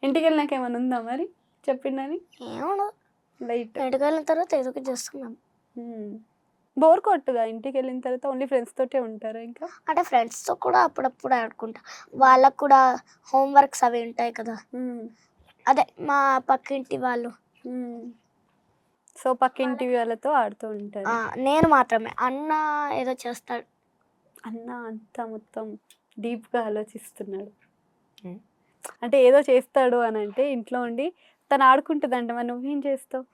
ఇంటికి వెళ్ళినాక ఏమైనా ఉందా మరి చెప్పిండని? ఏమో లైట్. బయటకు వెళ్ళిన తర్వాత ఏదో ఒకటి చేస్తున్నాం. బోర్ కొట్టదా ఇంటికి వెళ్ళిన తర్వాత? ఓన్లీ ఫ్రెండ్స్ తోటే ఉంటారా ఇంకా? అంటే ఫ్రెండ్స్తో కూడా అప్పుడప్పుడు ఆడుకుంటా. వాళ్ళకు కూడా హోంవర్క్స్ అవి ఉంటాయి కదా, అదే మా పక్కింటి వాళ్ళు. సో పక్కింటి వాళ్ళతో ఆడుతూ ఉంటారు. నేను మాత్రమే. అన్న ఏదో చేస్తాడు. అన్న అంతా మొత్తం డీప్గా ఆలోచిస్తున్నాడు. Hmm. అంటే ఏదో చేస్తాడు అని అంటే ఇంట్లో ఉండి తను ఆడుకుంటుందంట. మరి నువ్వేం చేస్తావు?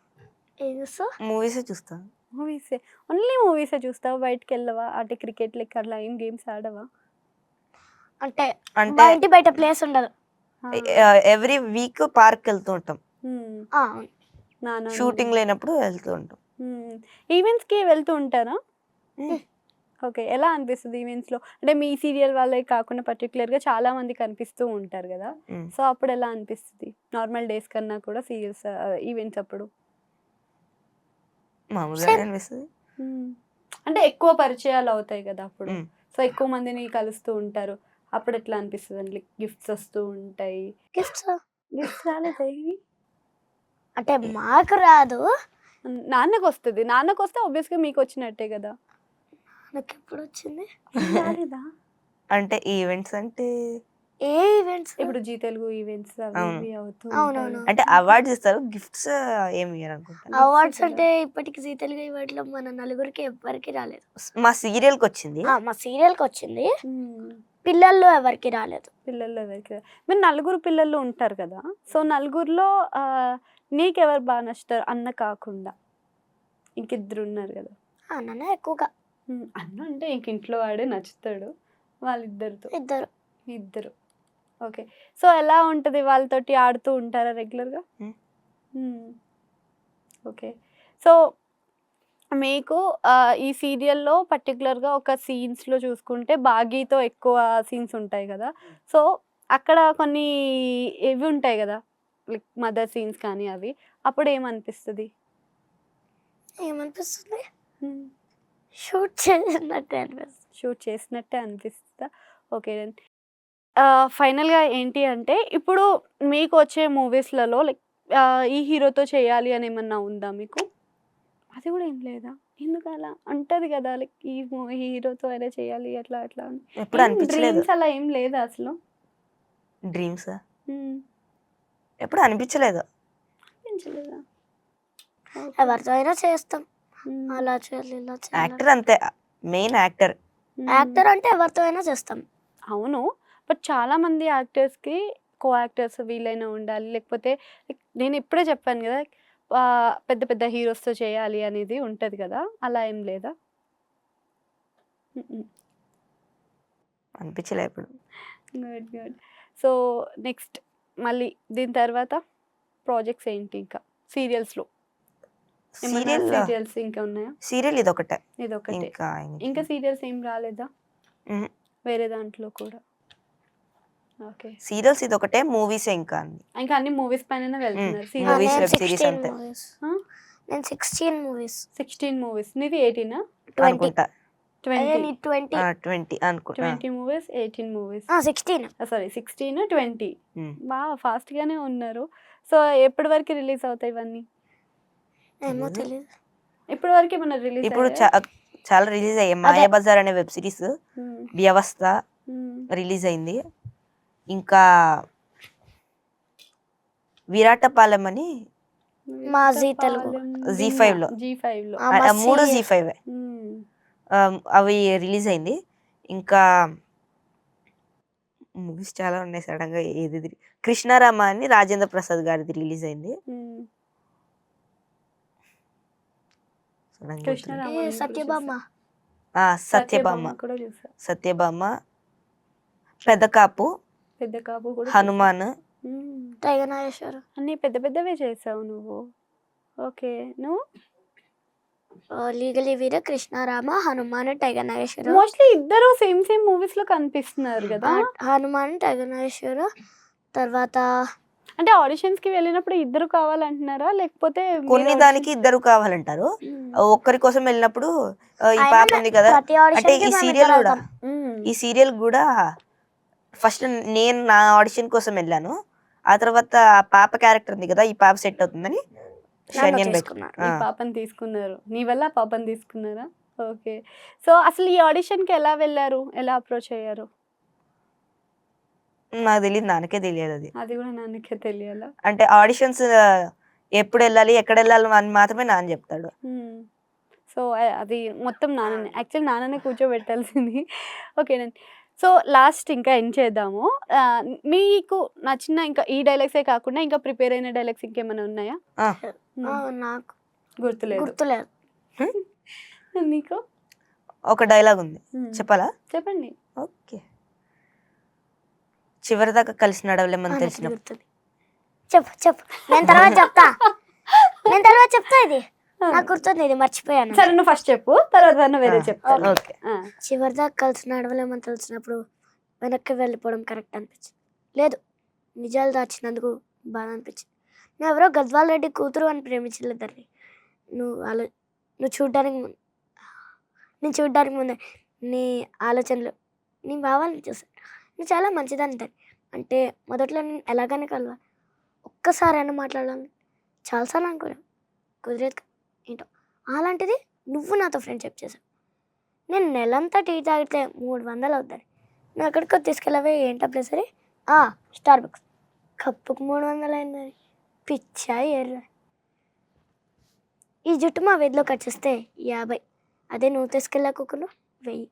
ఏం చేస్తావు? మూవీసే చూస్తాను. మూవీసే, ఓన్లీ మూవీసే చూస్తావు? బయటకు వెళ్ళవా? అంటే క్రికెట్ లెక్క అట్లా ఏం గేమ్స్ ఆడవా? అంటే మా అంటే ఇంటి బయట ప్లేస్ ఉండదు. ఎవ్రీ వీక్ పార్క్ వెళ్తూ ఉంటాం. నాన్న షూటింగ్ లేనప్పుడు వెళ్తూ ఉంటాం. ఈవెంట్స్కి వెళ్తూ ఉంటారా? ఓకే. ఎలా అనిపిస్తుంది ఈవెంట్స్లో? అంటే మీ సీరియల్ వాళ్ళే కాకుండా పర్టికులర్గా చాలా మంది కనిపిస్తూ ఉంటారు కదా, సో అప్పుడు ఎలా అనిపిస్తుంది? నార్మల్ డేస్ కన్నా కూడా సీరియల్స్ ఈవెంట్స్ అప్పుడు మామూలుగా అనిపిస్తుంది. అంటే ఎక్కువ పరిచయాలు అవుతాయి కదా అప్పుడు, మ్మ్. సో ఎక్కువ మందిని కలుస్తూ ఉంటారు. అప్పుడు ఎట్లా అనిపిస్తుంది అండి? గిఫ్ట్స్ వస్తూ ఉంటాయి. గిఫ్ట్స్ గిఫ్ట్స్ రాలేదా ఇవి? అంటే మాకు రాదు. నాన్నకు వస్తుంది. నాన్నకు వస్తే ఆబ్వియస్గా మీకు వచ్చినట్టే కదా. నాకు ఎప్పుడు వచ్చింది? రాలేదా? అంటే ఈవెంట్స్ అంటే ఏ ఈవెంట్స్? ఇప్పుడు జీ తెలుగు ఈవెంట్స్ అవి అవును. ఇవి అవుతూ అవునవును. అంటే అవార్డ్స్ ఇస్తారు, గిఫ్ట్స్ ఏమి ఇయ్యరు అనుకుంటా. అవార్డ్స్ అంటే ఇప్పటికి జీ తెలుగు ఈవెంట్లో మన నలుగురికి ఎవ్వరికి రాలేదు. మా సీరియల్కి వచ్చింది. మా సీరియల్కి వచ్చింది, ఉంటాయి. పిల్లల్లో ఎవరికి రాలేదు. పిల్లల్లో ఎవరికి మీరు నలుగురు పిల్లలు ఉంటారు కదా, సో నలుగురిలో నీకెవరు బాగా నచ్చుతారు? అన్న కాకుండా ఇంకిద్దరు ఉన్నారు కదా. అన్ననే ఎక్కువగా. అన్న అంటే ఇంక ఇంట్లో వాడే నచ్చుతాడు. వాళ్ళిద్దరితో ఇద్దరు. ఇద్దరు. ఓకే. సో ఎలా ఉంటుంది? వాళ్ళతోటి ఆడుతూ ఉంటారా రెగ్యులర్గా? ఓకే. సో మీకు ఈ సీరియల్లో పర్టికులర్గా ఒక సీన్స్లో చూసుకుంటే బాగీతో ఎక్కువ సీన్స్ ఉంటాయి కదా, సో అక్కడ కొన్ని ఇవి ఉంటాయి కదా, లైక్ మదర్ సీన్స్ కానీ అవి, అప్పుడు ఏమనిపిస్తుంది? ఏమనిపిస్తుంది? షూట్ చేసినట్టే అనిపిస్తుంది. షూట్ చేసినట్టే అనిపిస్తుందా? ఓకే. ఫైనల్గా ఏంటి అంటే ఇప్పుడు మీకు వచ్చే మూవీస్లలో లైక్ ఈ హీరోతో చేయాలి అని ఏమన్నా ఉందా మీకు? అది కూడా ఏం లేదా? ఎందుకు అలా ఉంటుంది కదా, లైక్ ఈ హీరోతో అయినా చేయాలి అట్లా అట్లా అని ఎప్పుడు అనిపించలేదు. డ్రీమ్స్ అలా ఏం లేదా అసలు? డ్రీమ్స్ ఎప్పుడు అనిపించలేదు. అనిపించలేదా? ఎవరితో అయినా చేస్తాం. అలా చేయాలి, ఇలా చేయాలి. యాక్టర్ అంతే, మెయిన్ యాక్టర్. యాక్టర్ అంటే ఎవరితో అయినా చేస్తాం. అవును, బట్ చాలా మంది యాక్టర్స్కి కో యాక్టర్స్ వీలైనా ఉండాలి, లేకపోతే నేను ఇప్పుడే చెప్పాను కదా పెద్ద పెద్ద హీరోస్తో చేయాలి అనేది ఉంటుంది కదా, అలా ఏం లేదా? అనిపించలే ఎప్పుడు. Good good. సో నెక్స్ట్ మళ్ళీ దీని తర్వాత ప్రాజెక్ట్స్ ఏంటి ఇంకా సీరియల్స్లో? సీరియల్స్ ఇంకా ఉన్నాయా? సీరియల్ ఇదొకటే. ఇదొకటే. ఇంకా ఇంకా సీరియల్స్ ఏం రాలేదా వేరే దాంట్లో కూడా? ఓకే. సీరియల్స్ ఇదొకటే, మూవీస్ ఇంకా అన్ని. ఇంకా అన్ని మూవీస్ పైన వెళ్తున్నారు. Movies, నేను web series 16 అంతే. movies. నేను 16 మూవీస్. 16 మూవీస్. నీది 18 అనుకుంటా. 20 20 అనుకుంటా. 20 మూవీస్, 18 మూవీస్, 16. సారీ 16 20. బాగా ఫాస్ట్గానే ఉన్నారు. సో ఎప్పటి వరకు రిలీజ్ అవుతాయి ఇవన్నీ? ఏమో తెలియదు. ఇప్పటి వరకు ఏమన్నా రిలీజ్? ఇప్పుడు చాలా రిలీజ్ అయ్యాయి. మాయాబజార్ అనే వెబ్ సిరీస్, వ్యవస్థ రిలీజ్ అయింది. ఇంకా విరాటపాలెం అని మా జీ తెలుగు Z5 లో. G5లో 3 Z5 అవి రిలీజ్ అయింది. ఇంకా మూవీస్ చాలా ఉన్నాయి. సడన్ గా ఏది కృష్ణారామ అని రాజేంద్ర ప్రసాద్ గారిది రిలీజ్ అయింది. సత్యభామ. సత్యభామ, పెద్ద కాపు కూడా, హనుమాన్, టైగర్ నాగేశ్వర. అన్ని పెద్ద పెద్దవే చేసావు నువ్వు. ఓకే. నువ్వు లీగలీ వీర, కృష్ణారామ, హనుమాన్, టైగర్ నాగేశ్వర. మోస్ట్లీ ఇద్దరు సేమ్ మూవీస్ లో కనిపిస్తున్నారు కదా. హనుమాన్, టైగర్ నాగేశ్వర. తర్వాత అంటే ఆడిషన్స్ కి వెళ్ళినప్పుడు ఇద్దరు కావాలంటున్నారా లేకపోతే కొన్ని దానికి ఇద్దరు కావాలంటారు. ఒక్కరి కోసం వెళ్ళినప్పుడు ఈ పాప ఉంది కదా, ప్రతి అంటే ఆడిషన్ ఈ సీరియల్ కూడా ఈ సీరియల్ కూడా ఫస్ట్ నేను నా ఆడిషన్ కోసం వెళ్ళాను. ఆ తర్వాత ఆ పాప క్యారెక్టర్ ఉంది కదా, ఈ పాప సెట్ అవుతుందని శరణ్యన్ చేసుకున్నారు. ఈ పాపని తీసుకున్నారు, నీ వల్ల ఆ పాపని తీసుకున్నారా? ఓకే. సో అసలు ఈ ఆడిషన్ కి ఎలా వెళ్ళారు, ఎలా అప్రోచ్ అయ్యారు? నాకు తెలియదు, నాన్నకే తెలియదు అది. అది కూడా నాన్నకే తెలియాలా? అంటే ఆడిషన్స్ ఎప్పుడు వెళ్ళాలి, ఎక్కడ వెళ్ళాలి అని మాత్రమే నాన్న చెప్తాడు. సో అది మొత్తం నాన్ననే, యాక్చువల్ నాన్ననే కూర్చోబెట్టాల్సింది. ఓకేనండి. సో లాస్ట్ ఇంకా ఎండ్ చేద్దాము. మీకు నచ్చిన ఇంకా ఈ డైలాగ్సే కాకుండా ఇంకా ప్రిపేర్ అయిన డైలాగ్స్ ఇంకేమైనా ఉన్నాయా? నాకు గుర్తులేదు. గుర్తులేదు. నీకు ఒక డైలాగ్ ఉంది, చెప్పాలా? చెప్పండి. ఓకే. చివరి దాకా కలిసి నడవలేమని నాకు తెలిసిన గుర్తుంది. చెప్పు చెప్పు, నేను తర్వాత చెప్తా. ఇది నాకు గుర్తుంది, ఇది మర్చిపోయాను. సరే నువ్వు ఫస్ట్ చెప్పు, తర్వాత వేరే చెప్తాను. ఓకే. చివరిదాకా కలిసి నడవలేమని తెలిసినప్పుడు వెనక్కి వెళ్ళిపోవడం కరెక్ట్ అనిపించింది. లేదు, నిజాలు దాచినందుకు బాధ అనిపించింది. నువ్వు ఎవరో గద్వాల్ రెడ్డి కూతురు అని ప్రేమించలేదని నేను చూడడానికి ముందే నీ ఆలోచనలు, నీ భావాలను చూసాను. నువ్వు చాలా మంచిదని అంటే మొదట్లో నేను ఎలాగైనా కలవాలి, ఒక్కసారైనా మాట్లాడాలని చాలాసార్లు అనుకున్నాను, కుదిరేది ఏంటో. అలాంటిది నువ్వు నాతో ఫ్రెండ్షిప్ చేసావు. నేను నెలంతా టీ తాగితే 300 అవుతుంది. నువ్వు ఎక్కడికో తీసుకెళ్ళవే, ఏంటో ప్లేస్ అది? Star bucks. కప్పుకు 300 అయిందని పిచ్చా ఎర్ర. ఈ జుట్టు మా వీధిలో కట్ చేస్తే 50, అదే నువ్వు తీసుకెళ్ళకున్నా 1000.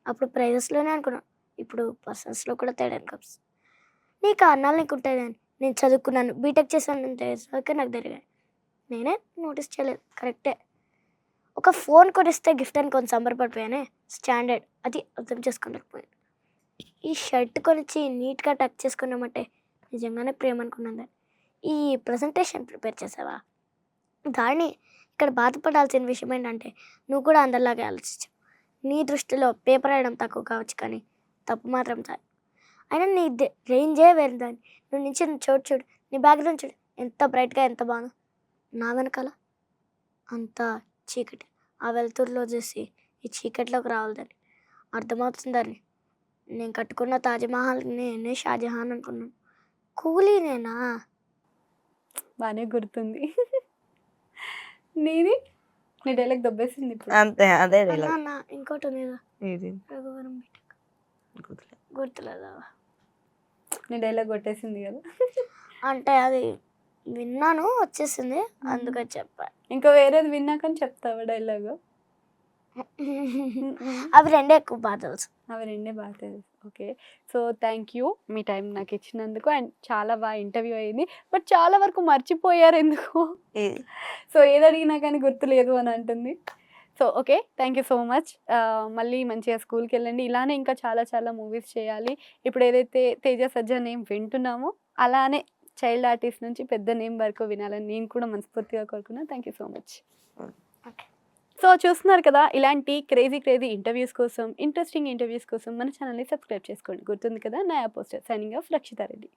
అప్పుడు ప్రైజెస్లోనే అనుకున్నాను, ఇప్పుడు పర్సన్స్లో కూడా తేడా కప్స్. నీ కారణాలు నీకు ఉంటాయి. నేను చదువుకున్నాను, బీటెక్ చేశాను, నాకు జరిగాయి. నేనే నోటీస్ చేయలేదు, కరెక్టే. ఒక ఫోన్ కొనిస్తే గిఫ్ట్ అని కొంచెం సంబరపడిపోయానే, స్టాండర్డ్, అది అర్థం చేసుకోలేకపోయాను. ఈ షర్ట్ కొనిచ్చి నీట్గా టచ్ చేసుకున్నామంటే నిజంగానే ప్రేమ అనుకున్నాను. ఈ ప్రజెంటేషన్ ప్రిపేర్ చేసావా, దాన్ని ఇక్కడ బాధపడాల్సిన విషయం ఏంటంటే నువ్వు కూడా అందరిలాగే ఆలోచించావు. నీ దృష్టిలో పేపర్ రాయడం తక్కువ కావచ్చు, కానీ తప్పు మాత్రం చాలు. అయినా నీ రేంజే వేరు. దాన్ని నువ్వు నుంచి చూడు, నీ బ్యాక్గ్రౌండ్ చూడు, ఎంత బ్రైట్గా, ఎంత బాగా. నా వెనకాల అంత చీకటి, ఆ వెలుతురులో చూసి ఈ చీకటిలోకి రావాలని అర్థమవుతుందని. నేను కట్టుకున్న తాజ్మహల్ని నేనే షాజహాన్ అనుకున్నాను. కూలీనేనా? బాగానే గుర్తుంది. నీది? నీ డైలాగ్ దొబ్బేసింది ఇప్పుడు. అంతే, అదే డైలాగ్. ఇంకోటి ఉంది కదా, రఘువరం బీటెక్, గుర్తులేదా? నీ డైలాగ్ కొట్టేసింది కదా. అంటే అది విన్నాను, వచ్చేసింది, అందుకని చెప్పా. ఇంకా వేరేది విన్నాకని చెప్తావా డైలాగ్? అవి రెండే ఎక్కువ బాగా తెలుసు. అవి రెండే బాగా తెలుసు. Okay. So thank you me time నాకు ఇచ్చినందుకు. అండ్ చాలా బాగా ఇంటర్వ్యూ అయింది, బట్ చాలా వరకు మర్చిపోయారు ఎందుకు. సో ఏది అడిగినా కానీ గుర్తులేదు అని అంటుంది. So okay, thank you so much. మళ్ళీ మంచిగా స్కూల్కి వెళ్ళండి, ఇలానే ఇంకా చాలా చాలా మూవీస్ చేయాలి. ఇప్పుడు ఏదైతే తేజ సజ్జా నేమ్ వింటున్నామో అలానే చైల్డ్ ఆర్టిస్ట్ నుంచి పెద్ద నేమ్ వరకు వినాలని నేను కూడా మనస్ఫూర్తిగా కోరుకున్నాను. Thank you so much. So చూస్తున్నారు కదా, ఇలాంటి క్రేజీ ఇంటర్వ్యూస్ కోసం, ఇంట్రెస్టింగ్ ఇంటర్వ్యూస్ కోసం మన ఛానల్ని సబ్స్క్రైబ్ చేసుకోండి. గుర్తుంది కదా, నయా పోస్టర్. Signing off Rakshitha Reddy.